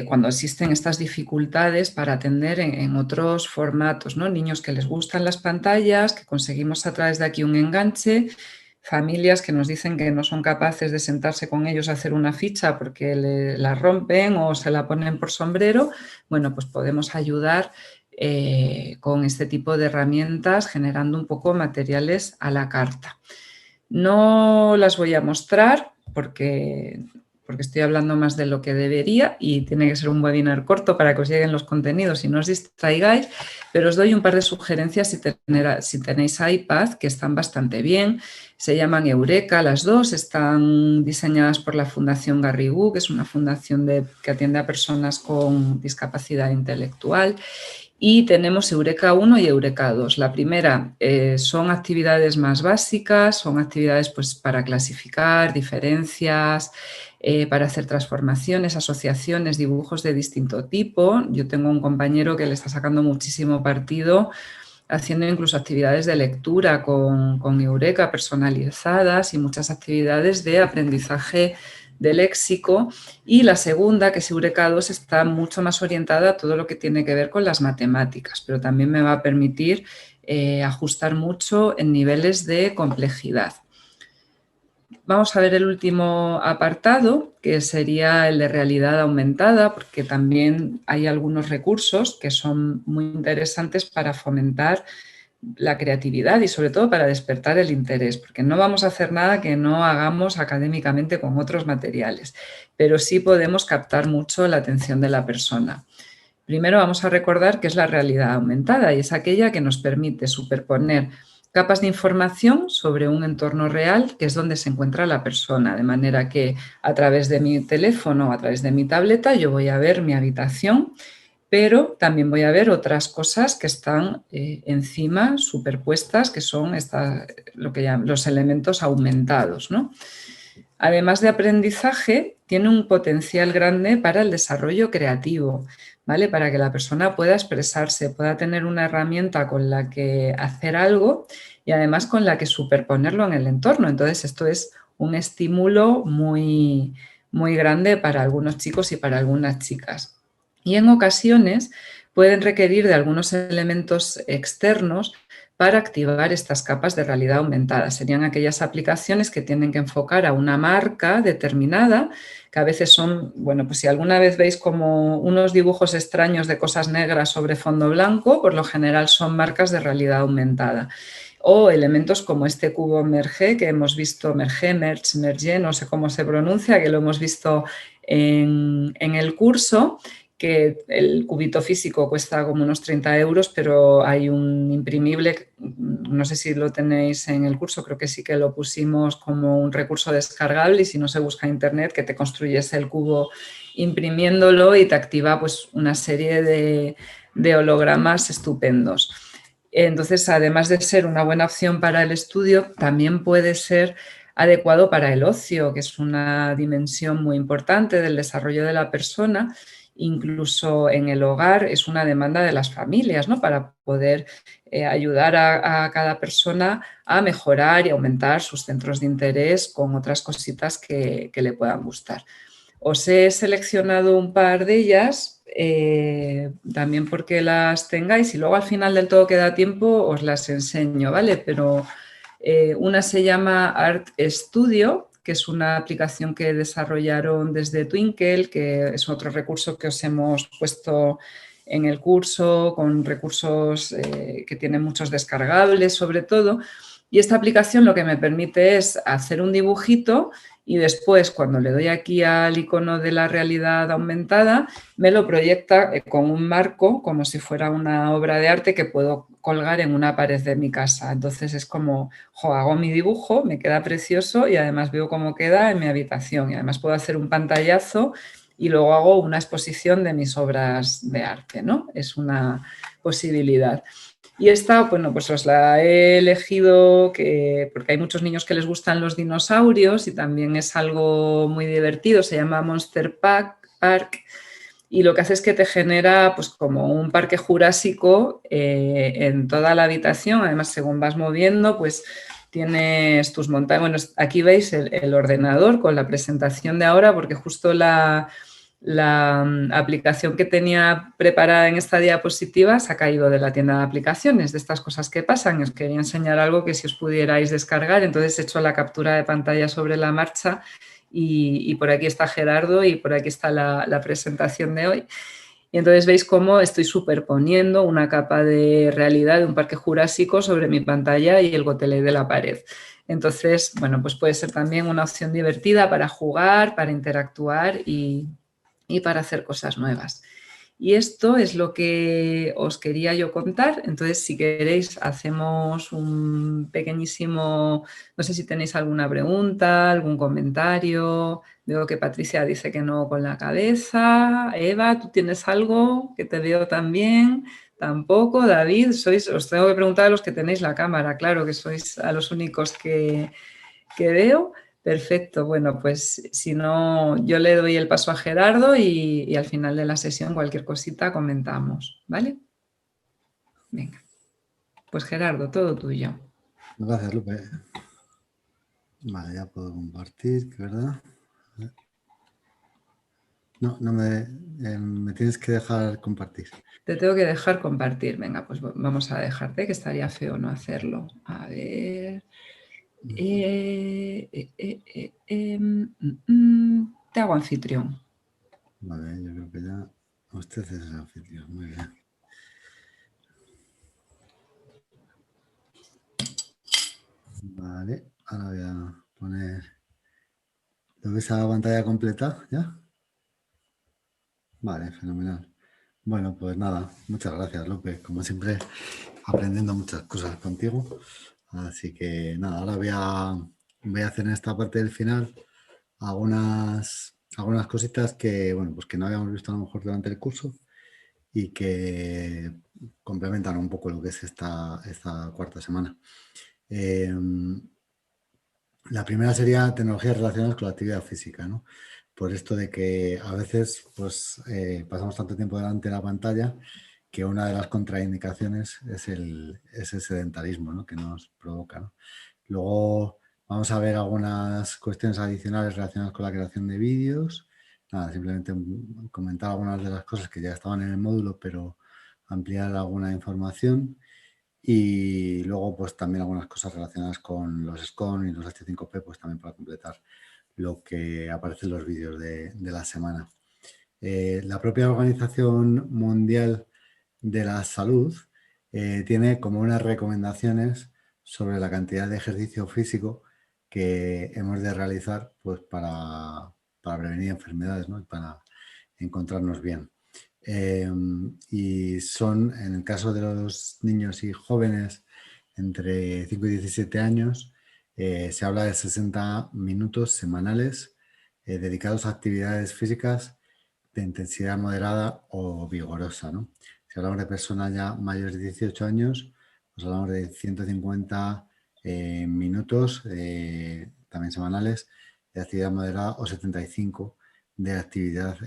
cuando existen estas dificultades para atender en otros formatos, ¿no? Niños que les gustan las pantallas, que conseguimos a través de aquí un enganche, familias que nos dicen que no son capaces de sentarse con ellos a hacer una ficha porque la rompen o se la ponen por sombrero. Bueno, pues podemos ayudar con este tipo de herramientas generando un poco materiales a la carta. No las voy a mostrar porque estoy hablando más de lo que debería y tiene que ser un webinar corto para que os lleguen los contenidos y no os distraigáis, pero os doy un par de sugerencias si tenéis iPad, que están bastante bien. Se llaman Eureka, las dos, están diseñadas por la Fundación Garrigou, que es una fundación que atiende a personas con discapacidad intelectual. Y tenemos Eureka 1 y Eureka 2. La primera son actividades más básicas, son actividades pues, para clasificar diferencias, para hacer transformaciones, asociaciones, dibujos de distinto tipo. Yo tengo un compañero que le está sacando muchísimo partido haciendo incluso actividades de lectura con Eureka personalizadas y muchas actividades de aprendizaje de léxico. Y la segunda, que es Eureka 2, está mucho más orientada a todo lo que tiene que ver con las matemáticas, pero también me va a permitir ajustar mucho en niveles de complejidad. Vamos a ver el último apartado, que sería el de realidad aumentada, porque también hay algunos recursos que son muy interesantes para fomentar la creatividad y sobre todo para despertar el interés, porque no vamos a hacer nada que no hagamos académicamente con otros materiales, pero sí podemos captar mucho la atención de la persona. Primero vamos a recordar qué es la realidad aumentada y es aquella que nos permite superponer capas de información sobre un entorno real, que es donde se encuentra la persona, de manera que a través de mi teléfono o a través de mi tableta yo voy a ver mi habitación, pero también voy a ver otras cosas que están encima, superpuestas, que son lo que llaman los elementos aumentados, ¿no? Además de aprendizaje, tiene un potencial grande para el desarrollo creativo, ¿vale? Para que la persona pueda expresarse, pueda tener una herramienta con la que hacer algo y además con la que superponerlo en el entorno. Entonces, esto es un estímulo muy, muy grande para algunos chicos y para algunas chicas. Y en ocasiones pueden requerir de algunos elementos externos para activar estas capas de realidad aumentada. Serían aquellas aplicaciones que tienen que enfocar a una marca determinada, que a veces son, bueno, pues si alguna vez veis como unos dibujos extraños de cosas negras sobre fondo blanco, por lo general son marcas de realidad aumentada. O elementos como este cubo Merge que hemos visto, Merge, no sé cómo se pronuncia, que lo hemos visto en el curso, que el cubito físico cuesta como unos 30 euros, pero hay un imprimible, no sé si lo tenéis en el curso, creo que sí que lo pusimos como un recurso descargable y si no se busca en internet, que te construyes el cubo imprimiéndolo y te activa pues una serie de hologramas estupendos. Entonces, además de ser una buena opción para el estudio, también puede ser adecuado para el ocio, que es una dimensión muy importante del desarrollo de la persona. Incluso en el hogar es una demanda de las familias, ¿no? Para poder ayudar a cada persona a mejorar y aumentar sus centros de interés con otras cositas que le puedan gustar. Os he seleccionado un par de ellas, también porque las tengáis y luego al final del todo que da tiempo os las enseño, ¿vale? Pero una se llama Art Studio, que es una aplicación que desarrollaron desde Twinkle, que es otro recurso que os hemos puesto en el curso, con recursos que tienen muchos descargables sobre todo. Y esta aplicación lo que me permite es hacer un dibujito y después cuando le doy aquí al icono de la realidad aumentada me lo proyecta con un marco como si fuera una obra de arte que puedo colgar en una pared de mi casa. Entonces es como, hago mi dibujo, me queda precioso y además veo cómo queda en mi habitación y además puedo hacer un pantallazo y luego hago una exposición de mis obras de arte, ¿no? Es una posibilidad. Y esta, bueno, pues os la he elegido porque hay muchos niños que les gustan los dinosaurios y también es algo muy divertido, se llama Monster Park y lo que hace es que te genera pues como un parque jurásico en toda la habitación, además según vas moviendo pues tienes tus montañas, bueno, aquí veis el ordenador con la presentación de ahora porque justo la aplicación que tenía preparada en esta diapositiva se ha caído de la tienda de aplicaciones, de estas cosas que pasan. Os quería enseñar algo que si os pudierais descargar, entonces he hecho la captura de pantalla sobre la marcha y por aquí está Gerardo y por aquí está la presentación de hoy. Y entonces veis cómo estoy superponiendo una capa de realidad de un parque jurásico sobre mi pantalla y el gotelé de la pared. Entonces, bueno, pues puede ser también una opción divertida para jugar, para interactuar y para hacer cosas nuevas. Y esto es lo que os quería yo contar. Entonces, si queréis, hacemos un pequeñísimo, no sé si tenéis alguna pregunta, algún comentario. Veo que Patricia dice que no con la cabeza. Eva, ¿tú tienes algo? Que te veo también. Tampoco. David, os tengo que preguntar a los que tenéis la cámara, claro que sois a los únicos que veo. Perfecto, bueno, pues si no, yo le doy el paso a Gerardo y al final de la sesión cualquier cosita comentamos, ¿vale? Venga, pues Gerardo, todo tuyo. Gracias, Lupe. Vale, ya puedo compartir, ¿verdad? No, me tienes que dejar compartir. Te tengo que dejar compartir, venga, pues vamos a dejarte, que estaría feo no hacerlo. A ver... te hago anfitrión. Vale, yo creo que ya usted es el anfitrión, muy bien. Vale, ahora voy a poner... ¿Lo ves a la pantalla completa ya? Vale, fenomenal. Bueno, pues nada, muchas gracias, López. Como siempre, aprendiendo muchas cosas contigo. Así que nada, ahora voy a hacer en esta parte del final algunas cositas que, bueno, pues que no habíamos visto a lo mejor durante el curso y que complementan un poco lo que es esta cuarta semana. La primera sería tecnologías relacionadas con la actividad física, ¿no? Por esto de que a veces pues, pasamos tanto tiempo delante de la pantalla que una de las contraindicaciones es el sedentarismo, ¿no? Que nos provoca, ¿no? Luego vamos a ver algunas cuestiones adicionales relacionadas con la creación de vídeos. Nada, simplemente comentar algunas de las cosas que ya estaban en el módulo, pero ampliar alguna información. y luego pues también algunas cosas relacionadas con los SCON y los H5P, pues también para completar lo que aparece en los vídeos de la semana. La propia Organización Mundial de la Salud tiene como unas recomendaciones sobre la cantidad de ejercicio físico que hemos de realizar pues, para prevenir enfermedades, ¿no? Y para encontrarnos bien. Y son, en el caso de los niños y jóvenes entre 5 y 17 años, se habla de 60 minutos semanales dedicados a actividades físicas de intensidad moderada o vigorosa, ¿no? Si hablamos de personas ya mayores de 18 años, pues hablamos de 150 minutos también semanales de actividad moderada o 75 de actividad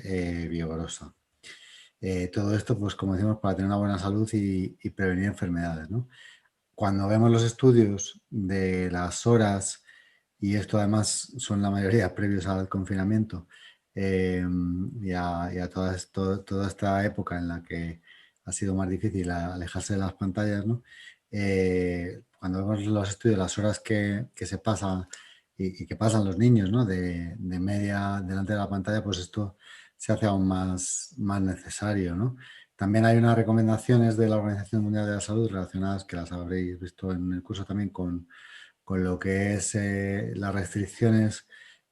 vigorosa. Todo esto, pues como decimos, para tener una buena salud y prevenir enfermedades, ¿no? Cuando vemos los estudios de las horas, y esto además son la mayoría previos al confinamiento, y a toda esta época en la que ha sido más difícil alejarse de las pantallas, ¿no? Cuando vemos los estudios, las horas que se pasan y que pasan los niños, ¿no? de media delante de la pantalla, pues esto se hace aún más necesario, ¿no? También hay unas recomendaciones de la Organización Mundial de la Salud relacionadas, que las habréis visto en el curso también, con lo que es las restricciones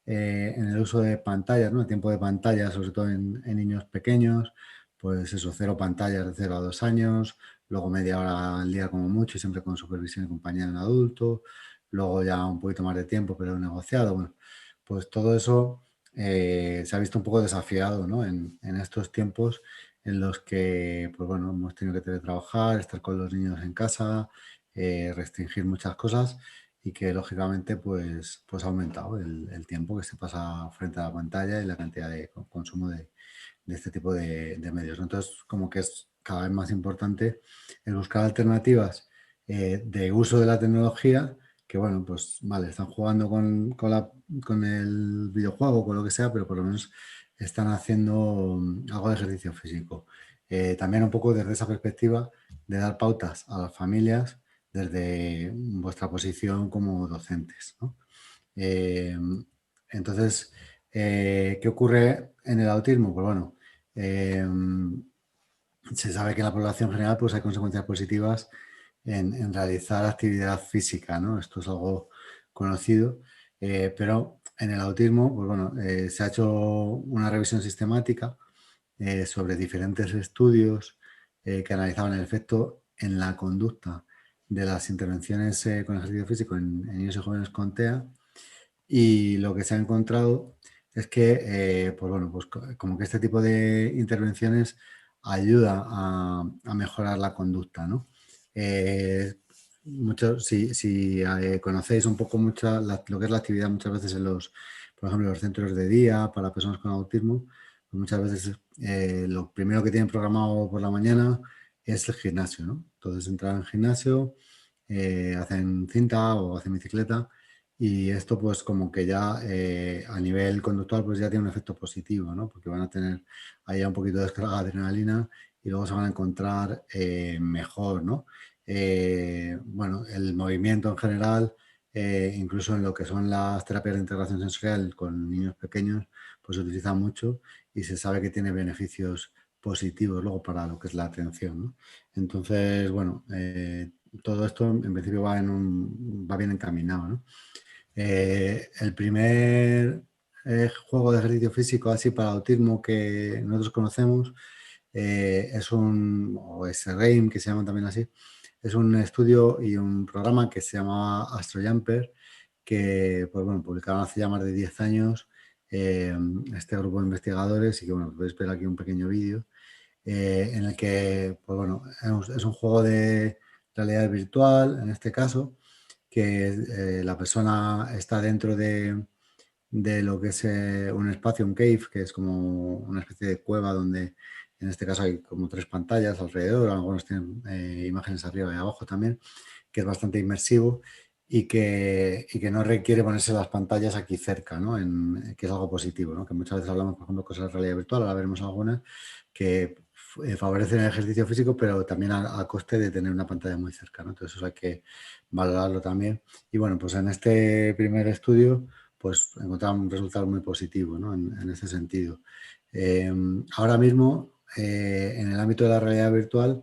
en el uso de pantallas, ¿no? El tiempo de pantalla, sobre todo en niños pequeños, pues eso, 0 pantallas de 0 a 2 años, luego media hora al día como mucho y siempre con supervisión y compañía de un adulto, luego ya un poquito más de tiempo pero negociado, bueno, pues todo eso se ha visto un poco desafiado, ¿no? En estos tiempos en los que, pues bueno, hemos tenido que teletrabajar, estar con los niños en casa, restringir muchas cosas y que lógicamente pues ha aumentado el tiempo que se pasa frente a la pantalla y la cantidad de consumo de este tipo de medios, ¿no? Entonces, como que es cada vez más importante el buscar alternativas de uso de la tecnología que, bueno, pues vale, están jugando con el videojuego, con lo que sea, pero por lo menos están haciendo algo de ejercicio físico. También un poco desde esa perspectiva de dar pautas a las familias desde vuestra posición como docentes, ¿no? Eh, entonces, ¿qué ocurre en el autismo? Pues bueno, eh, se sabe que en la población general pues hay consecuencias positivas en realizar actividad física, ¿no? Esto es algo conocido, pero en el autismo, pues bueno, se ha hecho una revisión sistemática sobre diferentes estudios que analizaban el efecto en la conducta de las intervenciones con ejercicio físico en niños y jóvenes con TEA, y lo que se ha encontrado es que, pues bueno, pues como que este tipo de intervenciones ayuda a mejorar la conducta, ¿no? Si conocéis un poco mucho lo que es la actividad muchas veces por ejemplo, los centros de día para personas con autismo, pues muchas veces lo primero que tienen programado por la mañana es el gimnasio, ¿no? Entonces entran al gimnasio, hacen cinta o hacen bicicleta y esto pues como que ya a nivel conductual pues ya tiene un efecto positivo, ¿no? Porque van a tener ahí un poquito de descarga de adrenalina y luego se van a encontrar mejor, ¿no? Bueno, el movimiento en general, incluso en lo que son las terapias de integración sensorial con niños pequeños, pues se utiliza mucho y se sabe que tiene beneficios positivos luego para lo que es la atención, ¿no? Entonces, bueno, todo esto en principio va bien encaminado, ¿no? El primer juego de ejercicio físico así para autismo que nosotros conocemos o S-RAIM, que se llama también así, es un estudio y un programa que se llamaba AstroJumper, que pues, bueno, publicaron hace ya más de 10 años este grupo de investigadores y que bueno, podéis ver aquí un pequeño vídeo en el que pues, bueno, es un juego de realidad virtual, en este caso, que la persona está dentro de lo que es un espacio, un cave, que es como una especie de cueva donde en este caso hay como 3 pantallas alrededor, algunos tienen imágenes arriba y abajo también, que es bastante inmersivo y que no requiere ponerse las pantallas aquí cerca, ¿no? Que es algo positivo, ¿no? Que muchas veces hablamos, por ejemplo, de cosas de realidad virtual, ahora veremos algunas que favorecen el ejercicio físico, pero también a coste de tener una pantalla muy cerca, ¿no? Entonces eso hay que valorarlo también. Y bueno, pues en este primer estudio, pues encontramos un resultado muy positivo, ¿no? En ese sentido. Ahora mismo, en el ámbito de la realidad virtual,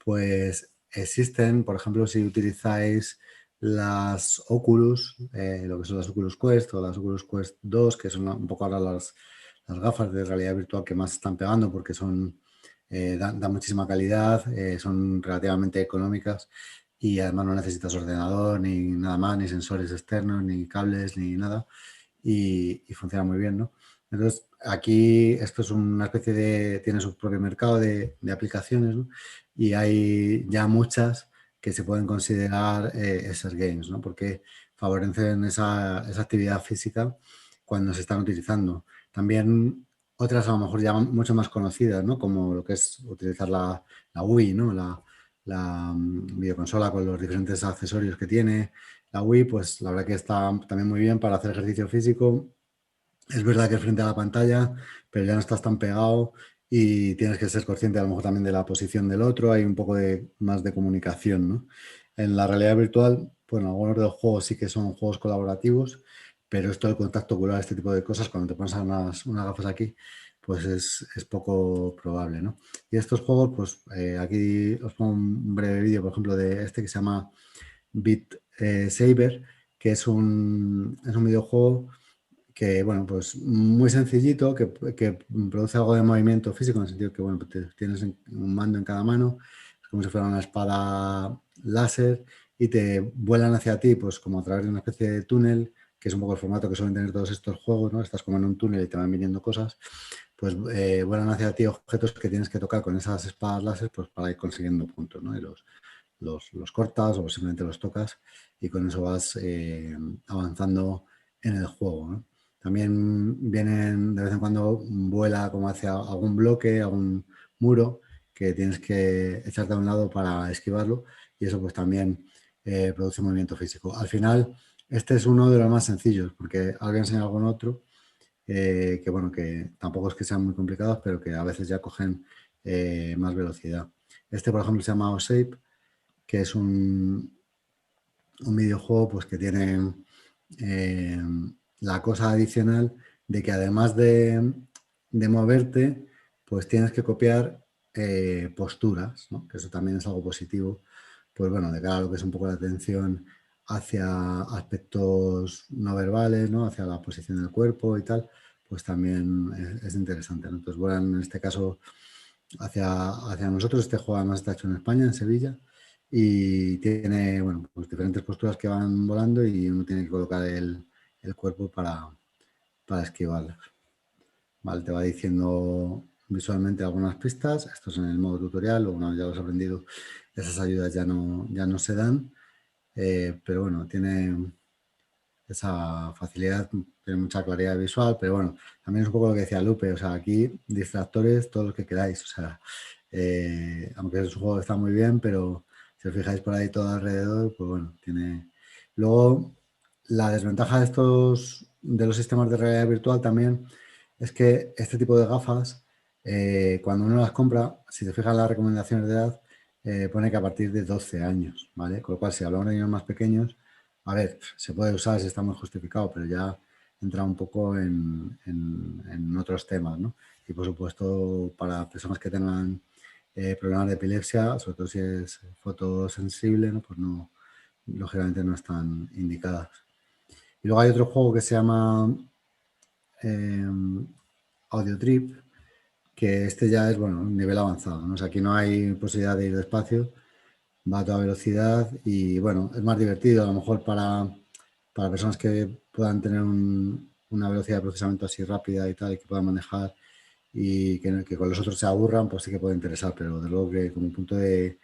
pues existen, por ejemplo, si utilizáis las Oculus, lo que son las Oculus Quest o las Oculus Quest 2, que son un poco ahora las gafas de realidad virtual que más están pegando porque son, dan muchísima calidad, son relativamente económicas y además no necesitas ordenador ni nada más, ni sensores externos, ni cables, ni nada y funciona muy bien, ¿no? Entonces, aquí esto es una especie de, tiene su propio mercado de aplicaciones, ¿no? Y hay ya muchas que se pueden considerar esas games, ¿no? Porque favorecen esa actividad física cuando se están utilizando. También otras a lo mejor ya mucho más conocidas, ¿no? Como lo que es utilizar la Wii, ¿no? La videoconsola con los diferentes accesorios que tiene. La Wii, pues la verdad que está también muy bien para hacer ejercicio físico. Es verdad que es frente a la pantalla, pero ya no estás tan pegado y tienes que ser consciente a lo mejor también de la posición del otro. Hay un poco más de comunicación, ¿no? En la realidad virtual, bueno, algunos de los juegos sí que son juegos colaborativos, pero esto del contacto ocular, este tipo de cosas, cuando te pones unas gafas aquí, pues es poco probable, ¿no? Y estos juegos, pues aquí os pongo un breve vídeo, por ejemplo, de este que se llama Beat Saber, que es un videojuego que, bueno, pues muy sencillito, que produce algo de movimiento físico, en el sentido que, bueno, pues tienes un mando en cada mano, es como si fuera una espada láser, y te vuelan hacia ti, pues como a través de una especie de túnel, que es un poco el formato que suelen tener todos estos juegos, ¿no? Estás como en un túnel y te van viniendo cosas, pues vuelan hacia ti objetos que tienes que tocar con esas espadas láser, pues para ir consiguiendo puntos, ¿no? Y los cortas o simplemente los tocas y con eso vas avanzando en el juego, ¿no? También vienen de vez en cuando, vuela como hacia algún bloque, algún muro que tienes que echarte a un lado para esquivarlo y eso pues también produce movimiento físico. Al final, este es uno de los más sencillos porque alguien enseña algún otro que bueno, que tampoco es que sean muy complicados, pero que a veces ya cogen más velocidad. Este, por ejemplo, se llama Oshape, que es un videojuego pues, que tiene eh, la cosa adicional de que además de moverte, pues tienes que copiar posturas, ¿no? Que eso también es algo positivo, pues bueno, de cara a lo que es un poco la atención hacia aspectos no verbales, ¿no? Hacia la posición del cuerpo y tal, pues también es interesante, ¿no? Entonces, bueno, en este caso hacia nosotros. Este juego además está hecho en España, en Sevilla, y tiene, bueno, pues diferentes posturas que van volando y uno tiene que colocar el cuerpo para esquivarlas. Vale, te va diciendo visualmente algunas pistas. Esto es en el modo tutorial, una vez ya lo has aprendido, esas ayudas ya no se dan, pero bueno, tiene esa facilidad, tiene mucha claridad visual, pero bueno, también es un poco lo que decía Lupe, o sea, aquí distractores todos los que queráis, o sea, aunque es un juego que está muy bien, pero si os fijáis por ahí todo alrededor, pues bueno, tiene... Luego, la desventaja de los sistemas de realidad virtual también es que este tipo de gafas, cuando uno las compra, si te fijas en las recomendaciones de edad, pone que a partir de 12 años, ¿vale? Con lo cual, si hablamos de niños más pequeños, a ver, se puede usar si está muy justificado, pero ya entra un poco en otros temas, ¿no? Y por supuesto, para personas que tengan problemas de epilepsia, sobre todo si es fotosensible, ¿no? Pues no, lógicamente no están indicadas. Y luego hay otro juego que se llama eh, Audio Trip, que este ya es, bueno, un nivel avanzado, ¿no? O sea, aquí no hay posibilidad de ir despacio, va a toda velocidad y, bueno, es más divertido a lo mejor para personas que puedan tener una velocidad de procesamiento así rápida y tal, y que puedan manejar y que con los otros se aburran, pues sí que puede interesar, pero de luego que como punto de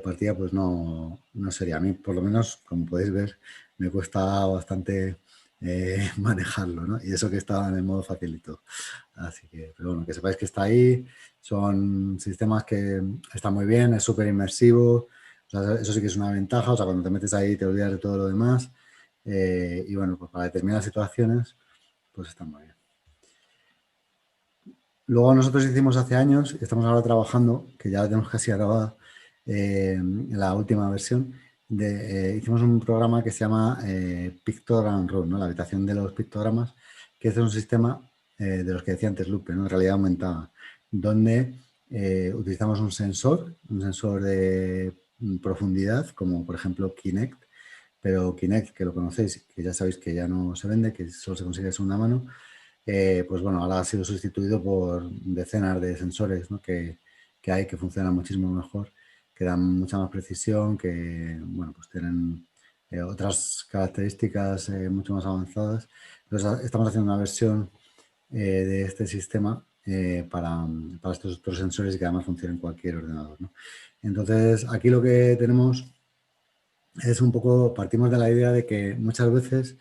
partida, pues no sería. A mí, por lo menos, como podéis ver, me cuesta bastante manejarlo, ¿no? Y eso que está en el modo facilito. Así que, pero bueno, que sepáis que está ahí, son sistemas que están muy bien, es súper inmersivo, o sea, eso sí que es una ventaja, o sea, cuando te metes ahí te olvidas de todo lo demás. Y bueno, pues para determinadas situaciones, pues está muy bien. luego nosotros hicimos hace años, y estamos ahora trabajando, que ya la tenemos casi acabada, en la última versión, hicimos un programa que se llama Pictogram Room, ¿no? La habitación de los pictogramas, que es un sistema de los que decía antes Lupe, ¿no? En realidad aumentada, donde utilizamos un sensor de profundidad, como por ejemplo Kinect, pero Kinect, que lo conocéis, que ya sabéis que ya no se vende, que solo se consigue de segunda mano, pues bueno, ahora ha sido sustituido por decenas de sensores, ¿no? que hay que funcionan muchísimo mejor, que dan mucha más precisión, que bueno, pues tienen otras características mucho más avanzadas. Entonces, estamos haciendo una versión de este sistema para estos otros sensores y que además funcionen en cualquier ordenador, ¿no? Entonces, aquí lo que tenemos es un poco, partimos de la idea de que muchas veces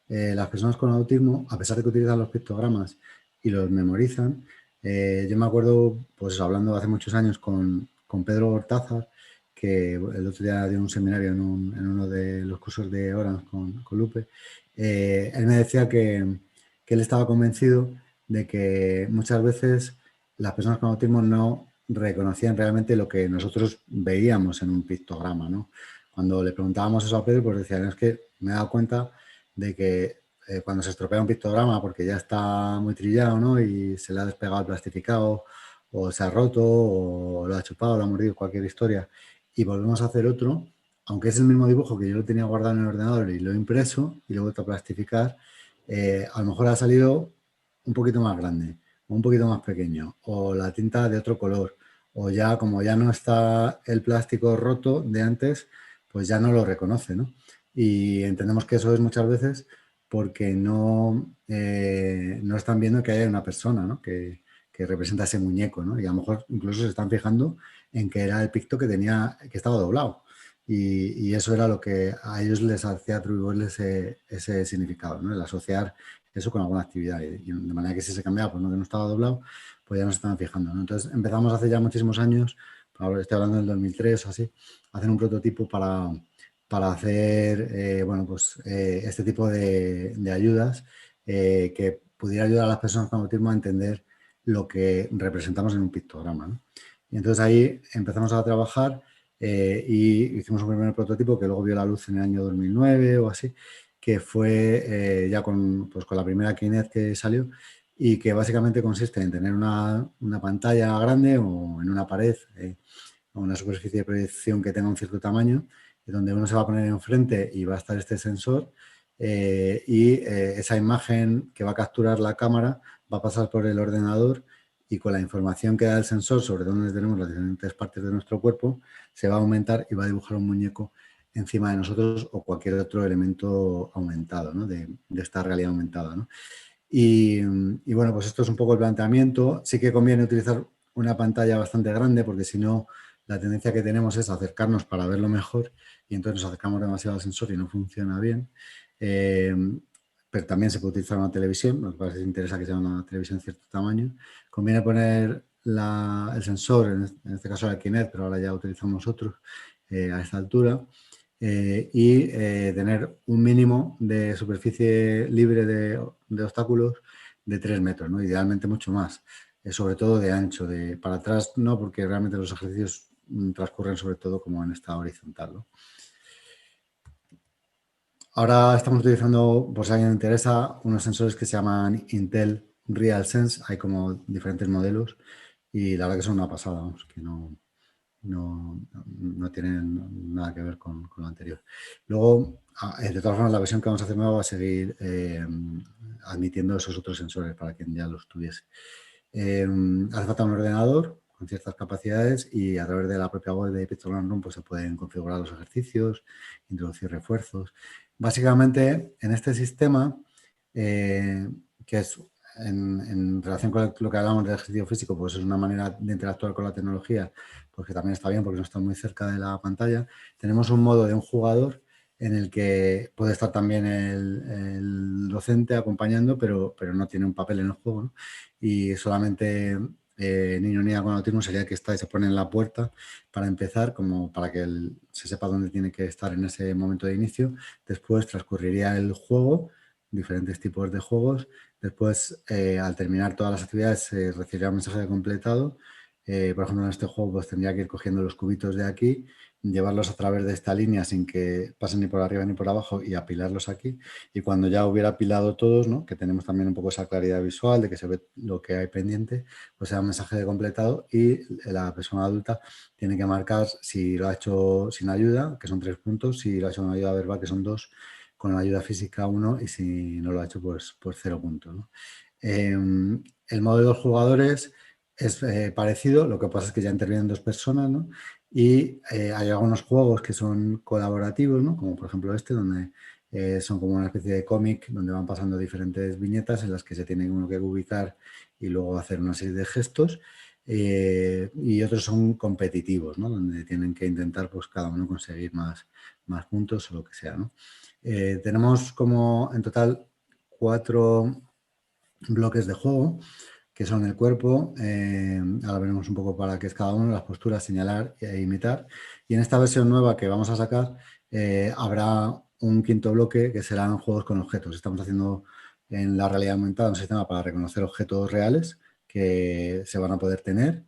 las personas con autismo, a pesar de que utilizan los pictogramas y los memorizan, yo me acuerdo, pues hablando hace muchos años con Pedro Hortázar, que el otro día dio un seminario en uno de los cursos de Orange con Lupe, él me decía que él estaba convencido de que muchas veces las personas con autismo no reconocían realmente lo que nosotros veíamos en un pictograma, ¿no? Cuando le preguntábamos eso a Pedro, pues decían, es que me he dado cuenta de que cuando se estropea un pictograma porque ya está muy trillado, ¿no? Y se le ha despegado el plastificado, o se ha roto, o lo ha chupado, lo ha mordido, cualquier historia, y volvemos a hacer otro, aunque es el mismo dibujo que yo lo tenía guardado en el ordenador y lo he impreso y lo he vuelto a plastificar, a lo mejor ha salido un poquito más grande, o un poquito más pequeño, o la tinta de otro color, o ya como ya no está el plástico roto de antes, pues ya no lo reconoce, ¿no? Y entendemos que eso es muchas veces porque no están viendo que hay una persona, ¿no? que representa ese muñeco, ¿no? Y a lo mejor incluso se están fijando en que era el picto que estaba doblado. Y eso era lo que a ellos les hacía atribuirle ese significado, ¿no? El asociar eso con alguna actividad. Y de manera que si se cambiaba, pues no, que no estaba doblado, pues ya no se estaban fijando, ¿no? Entonces empezamos hace ya muchísimos años, ahora estoy hablando del 2003 o así, a hacer un prototipo para hacer bueno, pues, este tipo de ayudas que pudiera ayudar a las personas con autismo a entender lo que representamos en un pictograma, ¿no? Y entonces ahí empezamos a trabajar y hicimos un primer prototipo que luego vio la luz en el año 2009 o así, que fue ya pues, con la primera Kinect que salió y que básicamente consiste en tener una pantalla grande o en una pared o una superficie de proyección que tenga un cierto tamaño, donde uno se va a poner enfrente y va a estar este sensor esa imagen que va a capturar la cámara va a pasar por el ordenador y con la información que da el sensor sobre dónde tenemos las diferentes partes de nuestro cuerpo, se va a aumentar y va a dibujar un muñeco encima de nosotros o cualquier otro elemento aumentado, ¿no? de esta realidad aumentada, ¿no? Y bueno, pues esto es un poco el planteamiento. Sí que conviene utilizar una pantalla bastante grande porque si no, la tendencia que tenemos es acercarnos para verlo mejor y entonces nos acercamos demasiado al sensor y no funciona bien. Eh, pero también se puede utilizar una televisión, nos parece que interesa que sea una televisión de cierto tamaño. Conviene poner el sensor, en este caso la Kinect, pero ahora ya utilizamos otros a esta altura tener un mínimo de superficie libre de obstáculos de 3 metros, ¿no? Idealmente mucho más, sobre todo de ancho, para atrás no, porque realmente los ejercicios transcurren sobre todo como en esta horizontal, ¿no? Ahora estamos utilizando, por si a alguien le interesa, unos sensores que se llaman Intel RealSense, hay como diferentes modelos y la verdad que son una pasada, vamos, que no tienen nada que ver con lo anterior. Luego, de todas formas, la versión que vamos a hacer nueva va a seguir admitiendo esos otros sensores para quien ya los tuviese. Hace falta un ordenador con ciertas capacidades y a través de la propia web de Pictogram Room pues, se pueden configurar los ejercicios, introducir refuerzos. Básicamente, en este sistema, que es en relación con lo que hablamos del ejercicio físico, pues es una manera de interactuar con la tecnología, porque también está bien porque no está muy cerca de la pantalla. Tenemos un modo de un jugador en el que puede estar también el docente acompañando, pero no tiene un papel en el juego, ¿no? Y solamente niño o niña con autismo sería el que está y se pone en la puerta para empezar, como para que se sepa dónde tiene que estar en ese momento de inicio. Después transcurriría el juego diferentes tipos de juegos. Después, al terminar todas las actividades, se recibirá un mensaje de completado. Por ejemplo, en este juego pues tendría que ir cogiendo los cubitos de aquí, llevarlos a través de esta línea sin que pasen ni por arriba ni por abajo y apilarlos aquí. Y cuando ya hubiera apilado todos, ¿no? Que tenemos también un poco esa claridad visual de que se ve lo que hay pendiente, pues sea un mensaje de completado y la persona adulta tiene que marcar si lo ha hecho sin ayuda, que son 3 puntos, si lo ha hecho con ayuda verbal, que son 2, con ayuda física 1 y si no lo ha hecho, pues 0 puntos, ¿no? El modo de 2 jugadores es parecido, lo que pasa es que ya intervienen 2 personas, ¿no? Y hay algunos juegos que son colaborativos, ¿no? Como por ejemplo este, donde son como una especie de cómic donde van pasando diferentes viñetas en las que se tiene uno que ubicar y luego hacer una serie de gestos. Y otros son competitivos, ¿no? Donde tienen que intentar pues, cada uno conseguir más puntos o lo que sea, ¿no? Tenemos como en total 4 bloques de juego, que son el cuerpo, ahora veremos un poco para qué es cada uno, las posturas, señalar e imitar. Y en esta versión nueva que vamos a sacar, habrá un quinto bloque que serán juegos con objetos. Estamos haciendo en la realidad aumentada un sistema para reconocer objetos reales que se van a poder tener.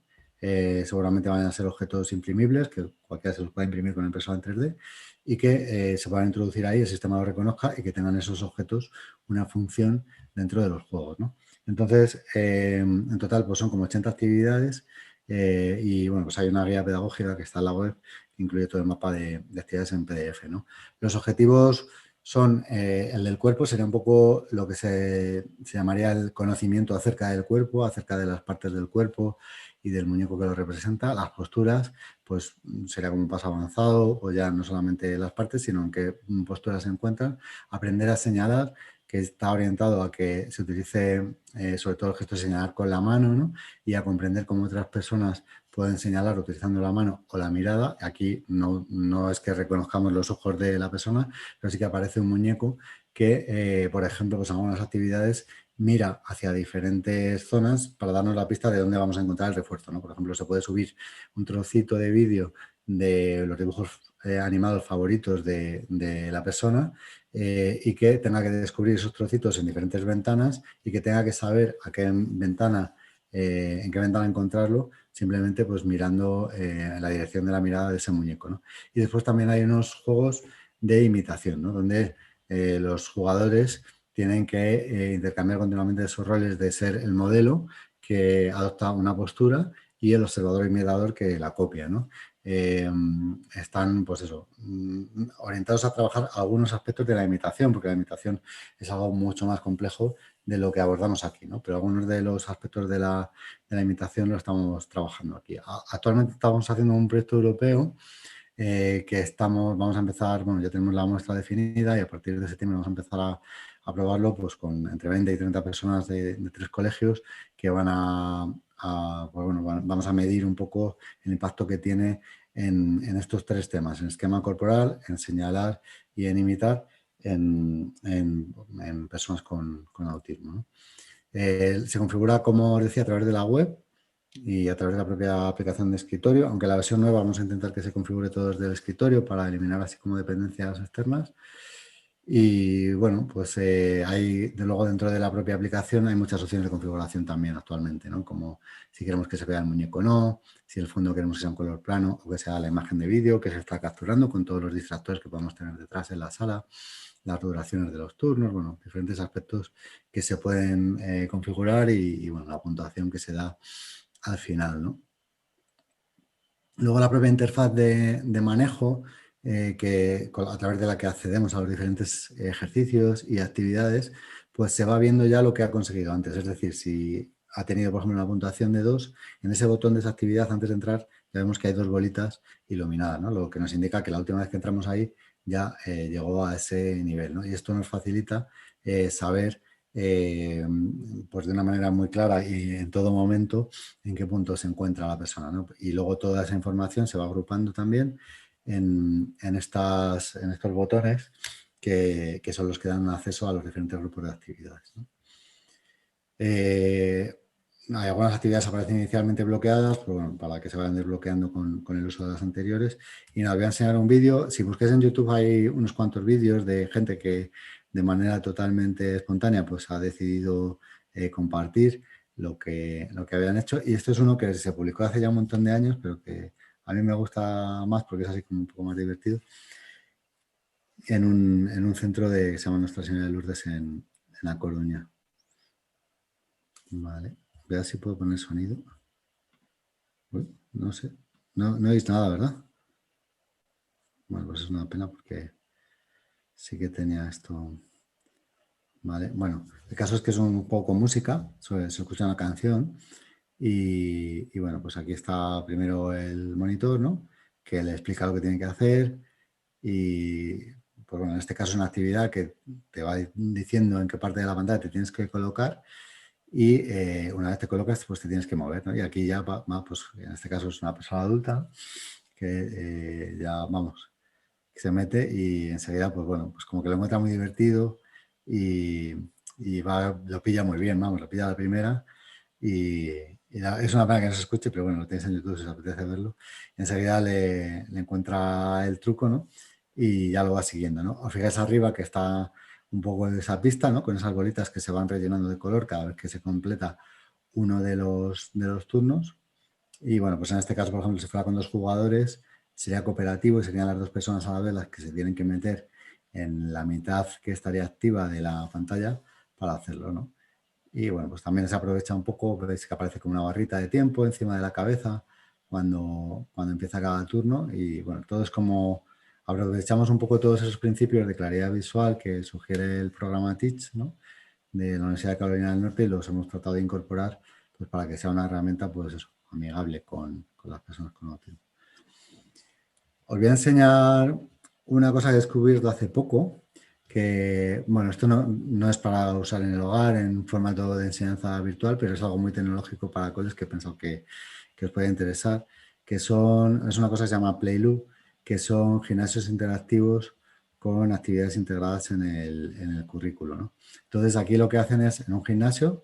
Seguramente van a ser objetos imprimibles, que cualquiera se los pueda imprimir con impresora en 3D y que se puedan introducir ahí, el sistema lo reconozca y que tengan esos objetos una función dentro de los juegos, ¿no? Entonces, en total, pues son como 80 actividades y bueno, pues hay una guía pedagógica que está en la web que incluye todo el mapa de actividades en PDF, ¿no? Los objetivos son, el del cuerpo sería un poco lo que se llamaría el conocimiento acerca del cuerpo, acerca de las partes del cuerpo y del muñeco que lo representa. Las posturas, pues sería como un paso avanzado o ya no solamente las partes, sino en qué posturas se encuentran. Aprender a señalar, que está orientado a que se utilice sobre todo el gesto de señalar con la mano, ¿no? Y a comprender cómo otras personas pueden señalar utilizando la mano o la mirada. Aquí no es que reconozcamos los ojos de la persona, pero sí que aparece un muñeco que, por ejemplo, pues en algunas actividades mira hacia diferentes zonas para darnos la pista de dónde vamos a encontrar el refuerzo, ¿no? Por ejemplo, se puede subir un trocito de vídeo de los dibujos animados favoritos de la persona y que tenga que descubrir esos trocitos en diferentes ventanas y que tenga que saber a qué ventana, en qué ventana encontrarlo, simplemente pues mirando en la dirección de la mirada de ese muñeco, ¿no? Y después también hay unos juegos de imitación, ¿no? Donde los jugadores tienen que intercambiar continuamente esos roles de ser el modelo que adopta una postura y el observador imitador que la copia, ¿no? Están, pues eso, orientados a trabajar algunos aspectos de la imitación, porque la imitación es algo mucho más complejo de lo que abordamos aquí, ¿no? Pero algunos de los aspectos de la imitación lo estamos trabajando aquí. Actualmente estamos haciendo un proyecto europeo que vamos a empezar, bueno, ya tenemos la muestra definida y a partir de septiembre vamos a empezar a probarlo pues con entre 20 y 30 personas de 3 colegios que van pues, bueno, vamos a medir un poco el impacto que tiene en estos 3 temas, en esquema corporal, en señalar y en imitar en personas con autismo, ¿no? Se configura, como os decía, a través de la web y a través de la propia aplicación de escritorio, aunque la versión nueva vamos a intentar que se configure todo desde el escritorio para eliminar así como dependencias externas. Y bueno, pues hay, de luego dentro de la propia aplicación hay muchas opciones de configuración también actualmente, ¿no? Como si queremos que se vea el muñeco o no, si el fondo queremos que sea un color plano o que sea la imagen de vídeo que se está capturando con todos los distractores que podemos tener detrás en la sala, las duraciones de los turnos, bueno, diferentes aspectos que se pueden configurar y bueno, la puntuación que se da al final, ¿no? Luego la propia interfaz de manejo, a través de la que accedemos a los diferentes ejercicios y actividades, pues se va viendo ya lo que ha conseguido antes. Es decir, si ha tenido, por ejemplo, una puntuación de 2, en ese botón de esa actividad, antes de entrar, ya vemos que hay 2 bolitas iluminadas, ¿no? Lo que nos indica que la última vez que entramos ahí ya llegó a ese nivel, ¿no? Y esto nos facilita saber pues de una manera muy clara y en todo momento en qué punto se encuentra la persona, ¿no? Y luego toda esa información se va agrupando también en estos botones que son los que dan acceso a los diferentes grupos de actividades, ¿no? Hay algunas actividades aparecen inicialmente bloqueadas, pero bueno, para que se vayan desbloqueando con el uso de las anteriores. Y nada, voy a enseñar un vídeo. Si busquéis en YouTube hay unos cuantos vídeos de gente que de manera totalmente espontánea, pues ha decidido compartir lo que habían hecho. Y esto es uno que se publicó hace ya un montón de años, pero que a mí me gusta más porque es así como un poco más divertido, en un centro que se llama Nuestra Señora de Lourdes en La Coruña. Vale, voy a ver si puedo poner sonido. Uy, no sé, no he visto nada, ¿verdad? Bueno, pues es una pena porque sí que tenía esto. Vale, bueno, el caso es que es un poco con música, se escucha una canción y bueno, pues aquí está primero el monitor, ¿no? Que le explica lo que tiene que hacer y, pues bueno, en este caso es una actividad que te va diciendo en qué parte de la pantalla te tienes que colocar y una vez te colocas, pues te tienes que mover, ¿no? Y aquí ya pues en este caso es una persona adulta que ya, vamos, que se mete y enseguida, pues bueno, pues como que lo encuentra muy divertido y, lo pilla muy bien, vamos, lo pilla a la primera y, es una pena que no se escuche, pero bueno, lo tenéis en YouTube si os apetece verlo. Y enseguida le encuentra el truco, ¿no? Y ya lo va siguiendo, ¿no? Os fijáis arriba que está un poco de esa pista, ¿no? Con esas bolitas que se van rellenando de color cada vez que se completa uno de los turnos. Y bueno, pues en este caso, por ejemplo, si fuera con dos jugadores, sería cooperativo y serían las dos personas a la vez las que se tienen que meter en la mitad que estaría activa de la pantalla para hacerlo, ¿no? Y bueno, pues también se aprovecha un poco, veis que aparece como una barrita de tiempo encima de la cabeza cuando empieza cada turno y bueno, todo es como aprovechamos un poco todos esos principios de claridad visual que sugiere el programa Teach, ¿no? De la Universidad de Carolina del Norte y los hemos tratado de incorporar pues para que sea una herramienta pues eso, amigable con las personas con autismo. Os voy a enseñar una cosa que he descubierto hace poco, que, bueno, esto no es para usar en el hogar en formato de enseñanza virtual, pero es algo muy tecnológico para coles que he pensado que os puede interesar, es una cosa que se llama Playloop, que son gimnasios interactivos con actividades integradas en el currículo, ¿no? Entonces, aquí lo que hacen es, en un gimnasio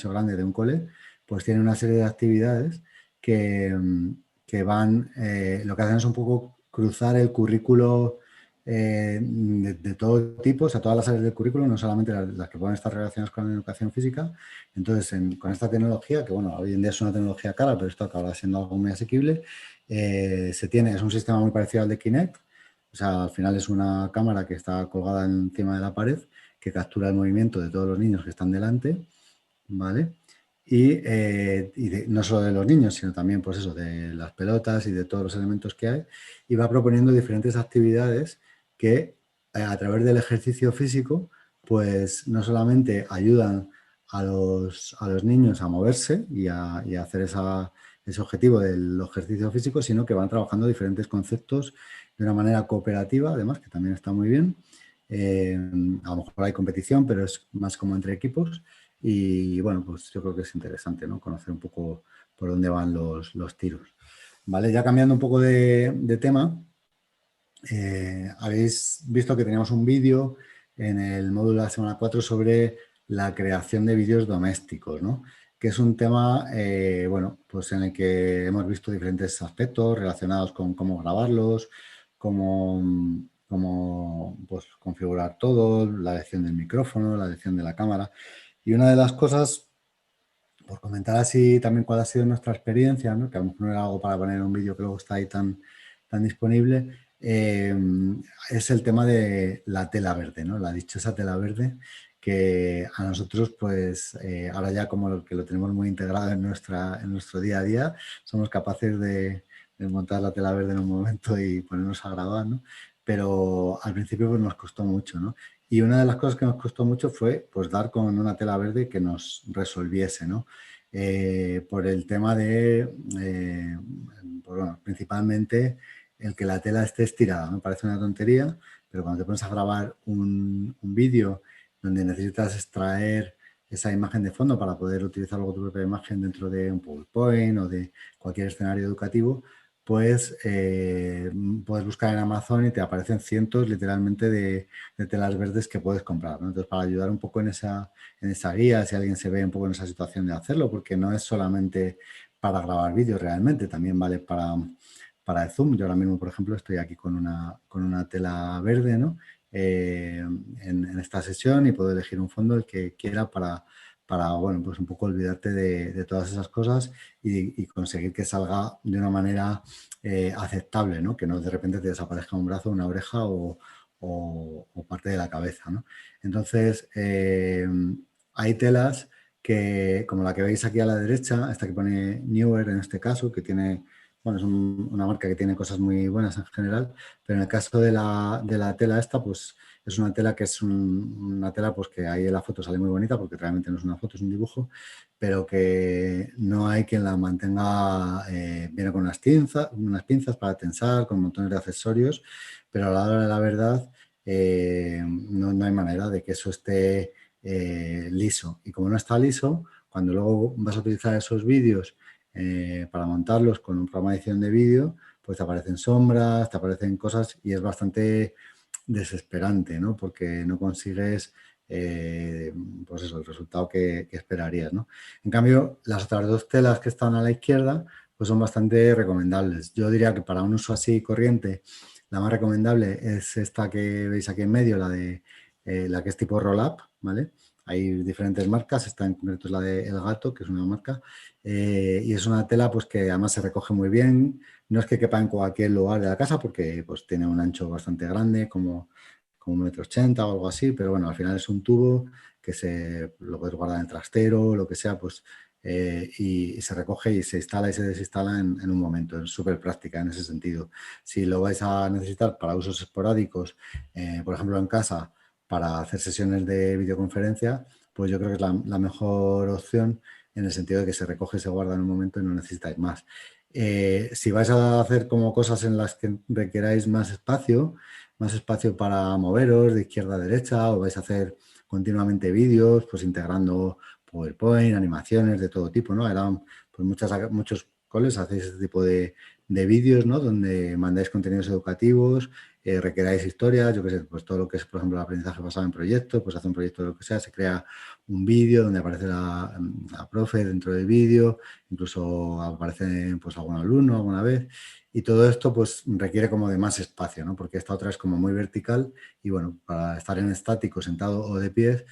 grande de un cole, pues tienen una serie de actividades que, lo que hacen es un poco cruzar el currículo de todo tipo, o sea, todas las áreas del currículo, no solamente las que pueden estar relacionadas con la educación física. Entonces, con esta tecnología, que bueno, hoy en día es una tecnología cara, pero esto acabará siendo algo muy asequible, es un sistema muy parecido al de Kinect, o sea, al final es una cámara que está colgada encima de la pared que captura el movimiento de todos los niños que están delante, ¿vale? No solo de los niños, sino también pues eso, de las pelotas y de todos los elementos que hay, y va proponiendo diferentes actividades que a través del ejercicio físico, pues no solamente ayudan a los niños a moverse y a hacer ese objetivo del ejercicio físico, sino que van trabajando diferentes conceptos de una manera cooperativa, además, que también está muy bien. A lo mejor hay competición, pero es más como entre equipos. Y bueno, pues yo creo que es interesante, ¿no? Conocer un poco por dónde van los tiros. ¿Vale? Ya cambiando un poco de tema, habéis visto que teníamos un vídeo en el módulo de la semana 4 sobre la creación de vídeos domésticos, ¿no? Que es un tema, bueno, pues en el que hemos visto diferentes aspectos relacionados con cómo grabarlos, cómo pues, configurar todo, la elección del micrófono, la elección de la cámara. Y una de las cosas, por comentar así también cuál ha sido nuestra experiencia, ¿no? Que a lo mejor no era algo para poner un vídeo que luego está ahí tan disponible, es el tema de la tela verde, ¿no? La dichosa tela verde que a nosotros, pues, ahora ya como que lo tenemos muy integrado en nuestro día a día, somos capaces de montar la tela verde en un momento y ponernos a grabar, ¿no? Pero al principio pues, nos costó mucho, ¿no? Y una de las cosas que nos costó mucho fue pues, dar con una tela verde que nos resolviese, ¿no? Por el tema de, pues, bueno, principalmente el que la tela esté estirada. Me parece una tontería, pero cuando te pones a grabar un vídeo donde necesitas extraer esa imagen de fondo para poder utilizar luego tu propia imagen dentro de un PowerPoint o de cualquier escenario educativo, pues puedes buscar en Amazon y te aparecen cientos literalmente de telas verdes que puedes comprar, ¿no? Entonces, para ayudar un poco en esa guía, si alguien se ve un poco en esa situación de hacerlo, porque no es solamente para grabar vídeos realmente, también vale para el Zoom. Yo ahora mismo, por ejemplo, estoy aquí con una tela verde, ¿no? en esta sesión y puedo elegir un fondo el que quiera para bueno, pues un poco olvidarte de todas esas cosas y conseguir que salga de una manera aceptable, ¿no? Que no de repente te desaparezca un brazo, una oreja o parte de la cabeza, ¿no? Entonces, hay telas que, como la que veis aquí a la derecha, esta que pone Newer en este caso, que tiene, bueno, es una marca que tiene cosas muy buenas en general, pero en el caso de la tela esta, pues es una tela que es una tela pues que ahí en la foto sale muy bonita porque realmente no es una foto, es un dibujo, pero que no hay quien la mantenga, viene con unas pinzas para tensar, con montones de accesorios, pero a la hora de la verdad no hay manera de que eso esté liso. Y como no está liso, cuando luego vas a utilizar esos vídeos para montarlos con un programa de edición de vídeo, pues te aparecen sombras, te aparecen cosas y es bastante desesperante, ¿no? Porque no consigues pues eso, el resultado que esperarías, ¿no? En cambio, las otras dos telas que están a la izquierda pues son bastante recomendables. Yo diría que para un uso así corriente, la más recomendable es esta que veis aquí en medio, la que es tipo roll-up, ¿vale? Hay diferentes marcas, esta en concreto es la de El Gato, que es una marca, y es una tela pues que además se recoge muy bien, no es que quepa en cualquier lugar de la casa porque pues tiene un ancho bastante grande, como 1,80 m o algo así, pero bueno, al final es un tubo que lo puedes guardar en el trastero, lo que sea, pues y se recoge y se instala y se desinstala en un momento. Es súper práctica en ese sentido. Si lo vais a necesitar para usos esporádicos, por ejemplo en casa, para hacer sesiones de videoconferencia, pues yo creo que es la mejor opción en el sentido de que se recoge y se guarda en un momento y no necesitáis más. Si vais a hacer como cosas en las que requeráis más espacio para moveros de izquierda a derecha, o vais a hacer continuamente vídeos, pues integrando PowerPoint, animaciones de todo tipo, ¿no? Eran pues muchos coles hacéis este tipo de vídeos, ¿no? Donde mandáis contenidos educativos, requeráis historias, yo qué sé, pues todo lo que es, por ejemplo, el aprendizaje basado en proyectos, pues hace un proyecto de lo que sea, se crea un vídeo donde aparece la profe dentro del vídeo, incluso aparece pues algún alumno alguna vez, y todo esto pues requiere como de más espacio, ¿no? Porque esta otra es como muy vertical y bueno, para estar en estático, sentado o de pie,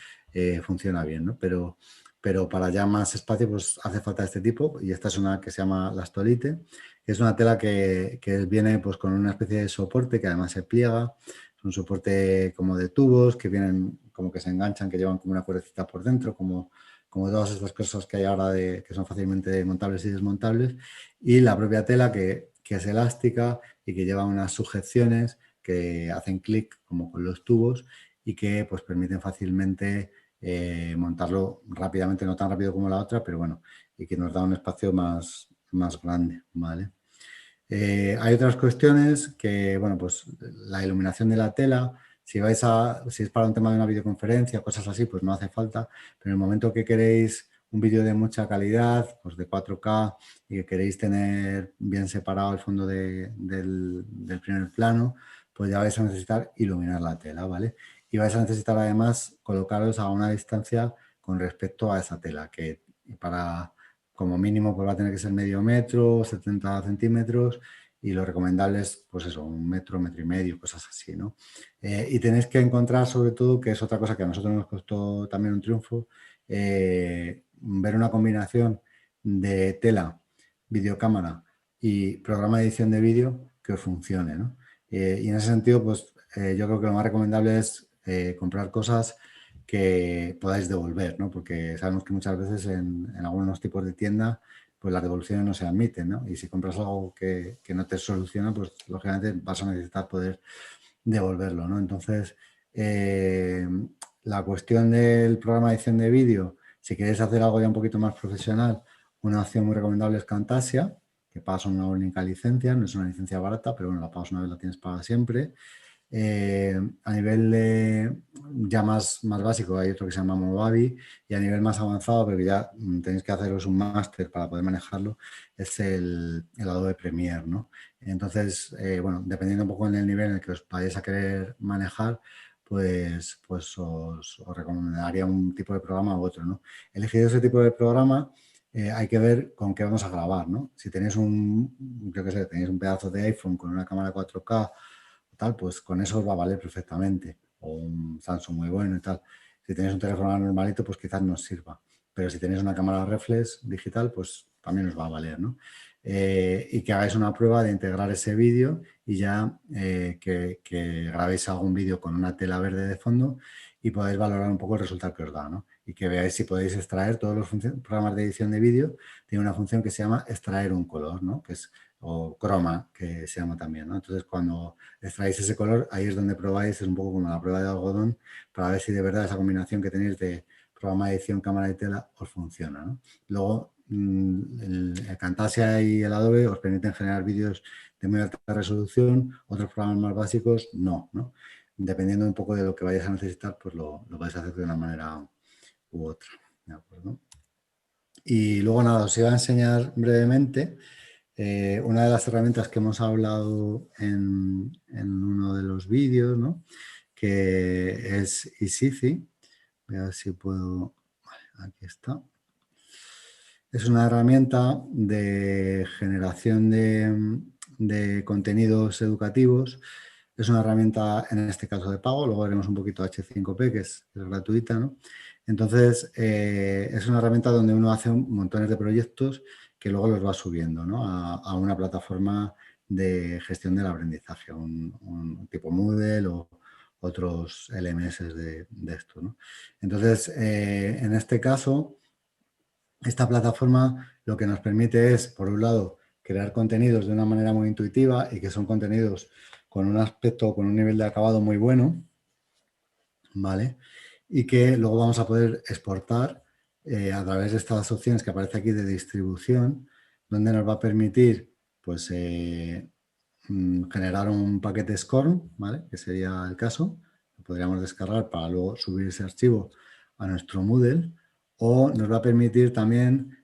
funciona bien, ¿no? Pero para ya más espacio pues hace falta este tipo y esta es una que se llama Lastolite, que es una tela que viene pues con una especie de soporte que además se pliega, es un soporte como de tubos que vienen como que se enganchan, que llevan como una cuerdecita por dentro, como todas estas cosas que hay ahora que son fácilmente montables y desmontables, y la propia tela que es elástica y que lleva unas sujeciones que hacen clic como con los tubos y que pues permiten fácilmente montarlo rápidamente, no tan rápido como la otra, pero bueno, y que nos da un espacio más grande, ¿vale? Hay otras cuestiones que, bueno, pues la iluminación de la tela, si es para un tema de una videoconferencia, cosas así, pues no hace falta, pero en el momento que queréis un vídeo de mucha calidad, pues de 4K y que queréis tener bien separado el fondo del primer plano, pues ya vais a necesitar iluminar la tela, ¿vale? Y vais a necesitar además colocaros a una distancia con respecto a esa tela, que para como mínimo pues va a tener que ser medio metro, 70 centímetros y lo recomendable es pues eso, 1 metro, metro y medio, cosas así, ¿no? Y tenéis que encontrar sobre todo, que es otra cosa que a nosotros nos costó también un triunfo, ver una combinación de tela, videocámara y programa de edición de vídeo que os funcione, ¿no? Y en ese sentido, pues yo creo que lo más recomendable es comprar cosas que podáis devolver, ¿no? Porque sabemos que muchas veces en algunos tipos de tienda pues las devoluciones no se admiten, ¿no? Y si compras algo que no te soluciona, pues lógicamente vas a necesitar poder devolverlo, ¿no? Entonces, eh, la cuestión del programa de edición de vídeo, si queréis hacer algo ya un poquito más profesional, una opción muy recomendable es Camtasia, que pagas una única licencia, no es una licencia barata, pero bueno, la pagas una vez, la tienes paga siempre. A nivel ya más básico hay otro que se llama Movavi y a nivel más avanzado, pero que ya tenéis que haceros un máster para poder manejarlo, es el Adobe Premiere, ¿no? Entonces, bueno, dependiendo un poco del nivel en el que os vayáis a querer manejar, pues os recomendaría un tipo de programa u otro, ¿no? Elegido ese tipo de programa, hay que ver con qué vamos a grabar, ¿no? Si tenéis yo qué sé, tenéis un pedazo de iPhone con una cámara 4K tal, pues con eso os va a valer perfectamente. o un Samsung muy bueno y tal. Si tenéis un teléfono normalito, pues quizás nos sirva. Pero si tenéis una cámara reflex digital, pues también os va a valer, ¿no? Y que hagáis una prueba de integrar ese vídeo y ya que grabéis algún vídeo con una tela verde de fondo y podáis valorar un poco el resultado que os da, ¿no? Y que veáis si podéis extraer todos los programas de edición de vídeo. Tiene una función que se llama extraer un color, ¿no? Que es, o croma, que se llama también, ¿no? Entonces, cuando extraéis ese color, ahí es donde probáis, es un poco como la prueba de algodón, para ver si de verdad esa combinación que tenéis de programa de edición, cámara y tela, os funciona, ¿no? Luego, el Camtasia y el Adobe os permiten generar vídeos de muy alta resolución, otros programas más básicos no, ¿no? Dependiendo un poco de lo que vayáis a necesitar, pues lo vais a hacer de una manera u otra, ¿de acuerdo? Y luego nada, os iba a enseñar brevemente una de las herramientas que hemos hablado en uno de los vídeos, ¿no? Que es Easy. Voy a ver si puedo... Vale, aquí está. Es una herramienta de generación de contenidos educativos. Es una herramienta, en este caso, de pago. Luego veremos un poquito H5P, que es gratuita, ¿no? Entonces, es una herramienta donde uno hace montones de proyectos que luego los va subiendo, ¿no? a una plataforma de gestión del aprendizaje, un tipo Moodle o otros LMS de esto, ¿no? Entonces, en este caso, esta plataforma lo que nos permite es, por un lado, crear contenidos de una manera muy intuitiva y que son contenidos con un aspecto, con un nivel de acabado muy bueno, ¿vale? Y que luego vamos a poder exportar a través de estas opciones que aparece aquí de distribución, donde nos va a permitir, pues, generar un paquete SCORM, ¿vale? Que sería el caso. Lo podríamos descargar para luego subir ese archivo a nuestro Moodle. O nos va a permitir también,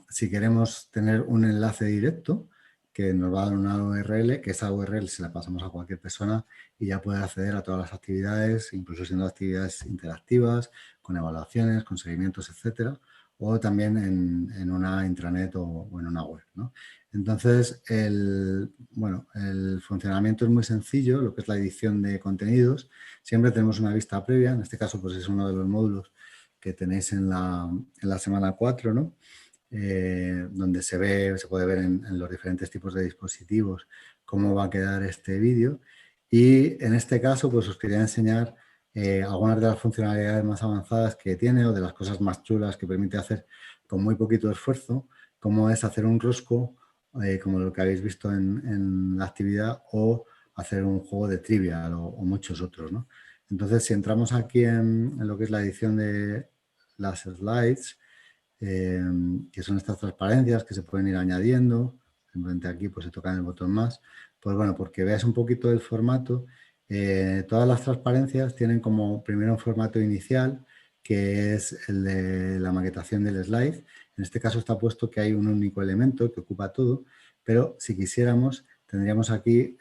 si queremos tener un enlace directo, que nos va a dar una URL, que esa URL se la pasamos a cualquier persona y ya puede acceder a todas las actividades, incluso siendo actividades interactivas, con evaluaciones, con seguimientos, etcétera, o también en una intranet o en una web, ¿no? Entonces, el funcionamiento es muy sencillo, lo que es la edición de contenidos. Siempre tenemos una vista previa, en este caso pues es uno de los módulos que tenéis en la semana 4, ¿no? Donde se puede ver en los diferentes tipos de dispositivos cómo va a quedar este vídeo. Y en este caso, pues os quería enseñar algunas de las funcionalidades más avanzadas que tiene o de las cosas más chulas que permite hacer con muy poquito esfuerzo, como es hacer un rosco, como lo que habéis visto en la actividad, o hacer un juego de trivia o muchos otros, ¿no? Entonces, si entramos aquí en lo que es la edición de las slides, que son estas transparencias que se pueden ir añadiendo. Simplemente aquí pues se toca el botón más. Pues bueno, porque veas un poquito el formato, todas las transparencias tienen como primero un formato inicial, que es el de la maquetación del slide. En este caso está puesto que hay un único elemento que ocupa todo, pero si quisiéramos tendríamos aquí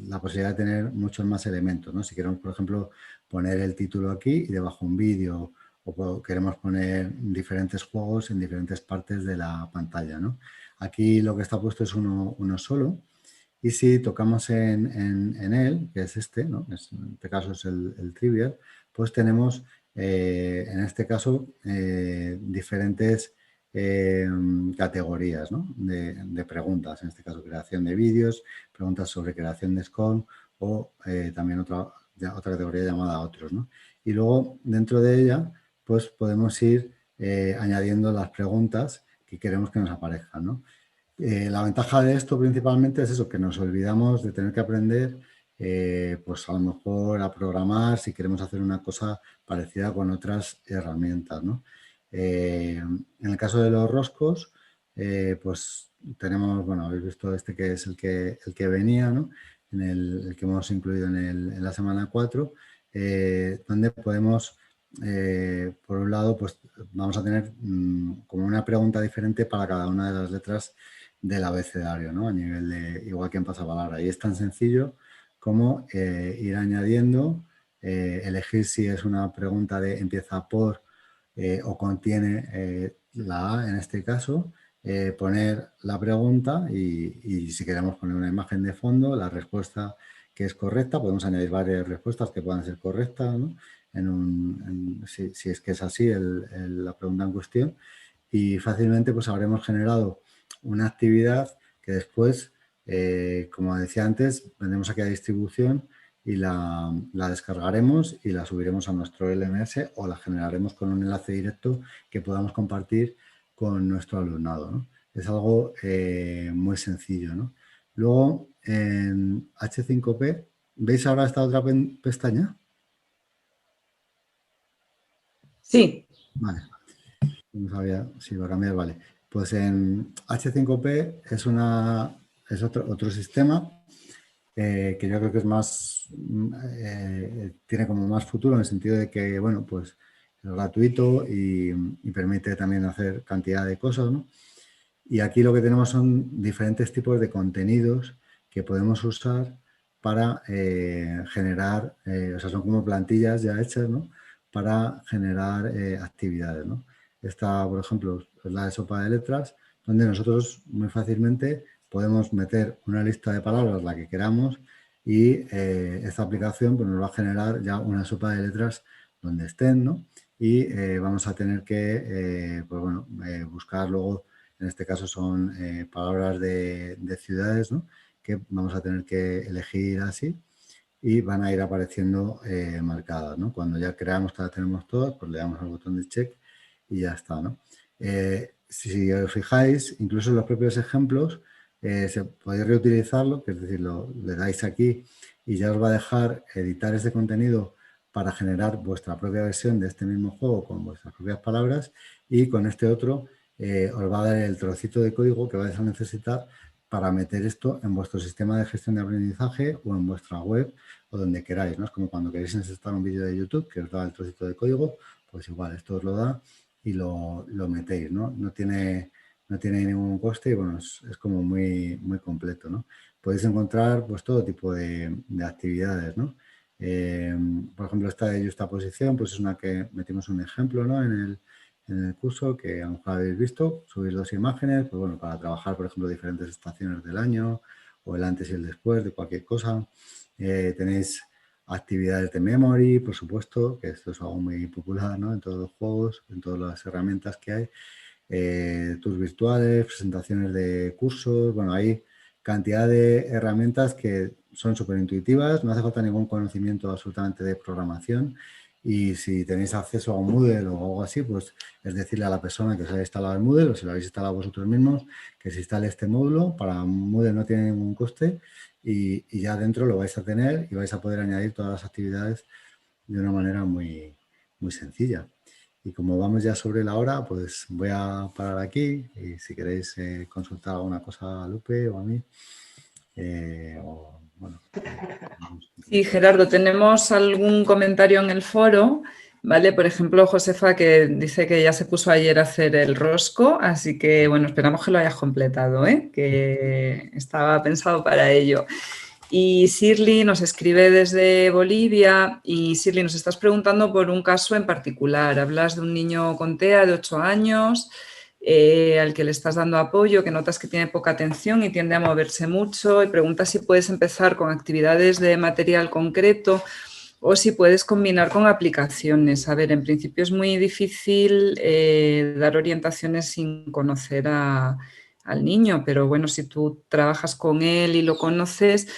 la posibilidad de tener muchos más elementos, ¿no? Si queremos, por ejemplo, poner el título aquí y debajo un vídeo, o queremos poner diferentes juegos en diferentes partes de la pantalla, ¿no? Aquí lo que está puesto es uno solo, y si tocamos en él, que es este, ¿no? En este caso es el trivial, pues tenemos en este caso diferentes categorías, ¿no? de preguntas, en este caso creación de vídeos, preguntas sobre creación de SCORM o también otra categoría llamada otros, ¿no? Y luego dentro de ella pues podemos ir añadiendo las preguntas que queremos que nos aparezcan, ¿no? La ventaja de esto principalmente es eso, que nos olvidamos de tener que aprender, pues a lo mejor a programar si queremos hacer una cosa parecida con otras herramientas, ¿no? En el caso de los roscos, pues tenemos, bueno, habéis visto este que es el que venía, ¿no? El que hemos incluido en la semana 4, donde podemos, por un lado, pues vamos a tener como una pregunta diferente para cada una de las letras del abecedario, ¿no? A nivel de, igual que en pasapalabra. Y es tan sencillo como ir añadiendo, elegir si es una pregunta de empieza por o contiene la A en este caso, poner la pregunta y si queremos poner una imagen de fondo, la respuesta que es correcta, podemos añadir varias respuestas que puedan ser correctas, ¿no? Si es que es así la pregunta en cuestión, y fácilmente pues habremos generado una actividad que después, como decía antes, vendremos aquí a distribución y la descargaremos y la subiremos a nuestro LMS o la generaremos con un enlace directo que podamos compartir con nuestro alumnado, ¿no? Es algo muy sencillo, ¿no? Luego, en H5P, ¿veis ahora esta otra pestaña? Sí. Vale. No sabía si iba a cambiar, vale. Pues en H5P es otro sistema que yo creo que es más, tiene como más futuro en el sentido de que, bueno, pues es gratuito y permite también hacer cantidad de cosas, ¿no? Y aquí lo que tenemos son diferentes tipos de contenidos que podemos usar para generar, o sea, son como plantillas ya hechas, ¿no? Para generar actividades, ¿no? Esta, por ejemplo, es la de sopa de letras, donde nosotros muy fácilmente podemos meter una lista de palabras, la que queramos, y esta aplicación pues, nos va a generar ya una sopa de letras donde estén, ¿no? Y vamos a tener que, pues bueno, buscar luego, en este caso son palabras de ciudades, ¿no? Que vamos a tener que elegir así y van a ir apareciendo marcadas, ¿no? Cuando ya creamos que las tenemos todas, pues le damos al botón de check y ya está, ¿no? Si os fijáis, incluso en los propios ejemplos, podéis reutilizarlo, que es decir, le dais aquí y ya os va a dejar editar este contenido para generar vuestra propia versión de este mismo juego con vuestras propias palabras, y con este otro os va a dar el trocito de código que vais a necesitar para meter esto en vuestro sistema de gestión de aprendizaje o en vuestra web o donde queráis, ¿no? Es como cuando queréis insertar un vídeo de YouTube que os da el trocito de código, pues igual, esto os lo da y lo metéis, ¿no? No tiene ningún coste y bueno, es como muy completo, ¿no? Podéis encontrar pues todo tipo de actividades, ¿no? Por ejemplo, esta de justaposición, pues es una que metimos un ejemplo, ¿no? En el curso que a lo mejor habéis visto, subir dos imágenes, pues bueno, para trabajar, por ejemplo, diferentes estaciones del año o el antes y el después de cualquier cosa. Tenéis actividades de memory, por supuesto, que esto es algo muy popular, ¿no? En todos los juegos, en todas las herramientas que hay. Tours virtuales, presentaciones de cursos, bueno, hay cantidad de herramientas que son súper intuitivas, no hace falta ningún conocimiento absolutamente de programación, y si tenéis acceso a un Moodle o algo así, pues es decirle a la persona que os haya instalado el Moodle o si lo habéis instalado vosotros mismos, que se instale este módulo. Para Moodle no tiene ningún coste y ya dentro lo vais a tener y vais a poder añadir todas las actividades de una manera muy sencilla. Y como vamos ya sobre la hora, pues voy a parar aquí y si queréis consultar alguna cosa a Lupe o a mí, bueno. Sí, Gerardo, tenemos algún comentario en el foro, ¿vale? Por ejemplo, Josefa, que dice que ya se puso ayer a hacer el rosco, así que, bueno, esperamos que lo hayas completado, ¿eh? Que estaba pensado para ello. Y Shirley nos escribe desde Bolivia y Shirley, nos estás preguntando por un caso en particular. Hablas de un niño con TEA de 8 años al que le estás dando apoyo, que notas que tiene poca atención y tiende a moverse mucho, y preguntas si puedes empezar con actividades de material concreto o si puedes combinar con aplicaciones. A ver, en principio es muy difícil dar orientaciones sin conocer al niño, pero bueno, si tú trabajas con él y lo conoces,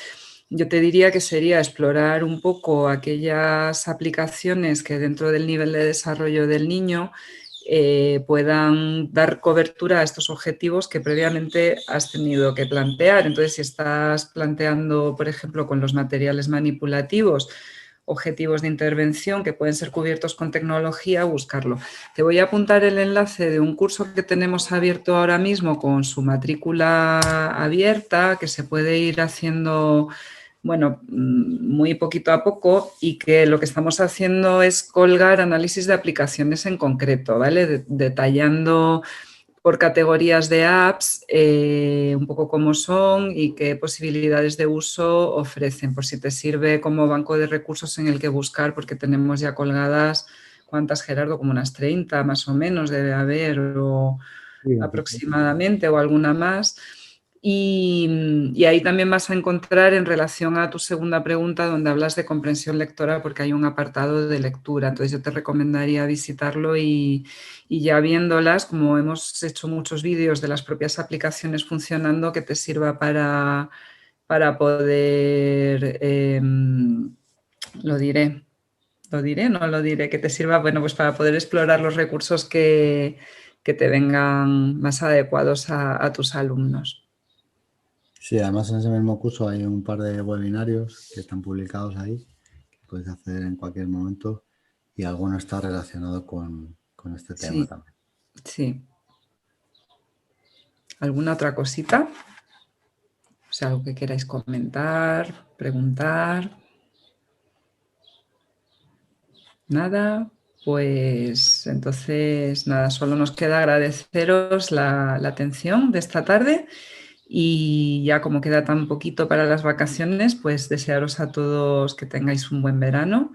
yo te diría que sería explorar un poco aquellas aplicaciones que dentro del nivel de desarrollo del niño puedan dar cobertura a estos objetivos que previamente has tenido que plantear. Entonces, si estás planteando, por ejemplo, con los materiales manipulativos, objetivos de intervención que pueden ser cubiertos con tecnología, buscarlo. Te voy a apuntar el enlace de un curso que tenemos abierto ahora mismo con su matrícula abierta, que se puede ir haciendo, bueno, muy poquito a poco, y que lo que estamos haciendo es colgar análisis de aplicaciones en concreto, ¿vale? Detallando por categorías de apps, un poco cómo son y qué posibilidades de uso ofrecen, por si te sirve como banco de recursos en el que buscar, porque tenemos ya colgadas, ¿cuántas, Gerardo? Como unas 30 más o menos debe haber, o Sí, aproximadamente, o alguna más. Y ahí también vas a encontrar, en relación a tu segunda pregunta, donde hablas de comprensión lectora, porque hay un apartado de lectura. Entonces yo te recomendaría visitarlo y ya viéndolas, como hemos hecho muchos vídeos de las propias aplicaciones funcionando, que te sirva para poder, no lo diré, que te sirva, bueno, pues para poder explorar los recursos que te vengan más adecuados a tus alumnos. Sí, además en ese mismo curso hay un par de webinarios que están publicados ahí, que puedes hacer en cualquier momento y alguno está relacionado con este tema Sí, también. sí. ¿Alguna otra cosita? O sea, algo que queráis comentar, preguntar. Nada. Pues entonces, nada, solo nos queda agradeceros la atención de esta tarde y ya como queda tan poquito para las vacaciones, pues desearos a todos que tengáis un buen verano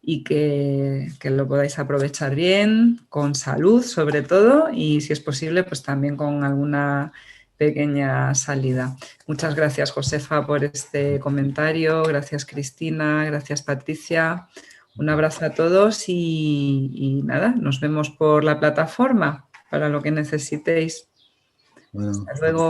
y que lo podáis aprovechar bien, con salud sobre todo y si es posible, pues también con alguna pequeña salida. Muchas gracias, Josefa, por este comentario. Gracias, Cristina. Gracias, Patricia. Un abrazo a todos y nada, nos vemos por la plataforma para lo que necesitéis. Bueno, Hasta luego.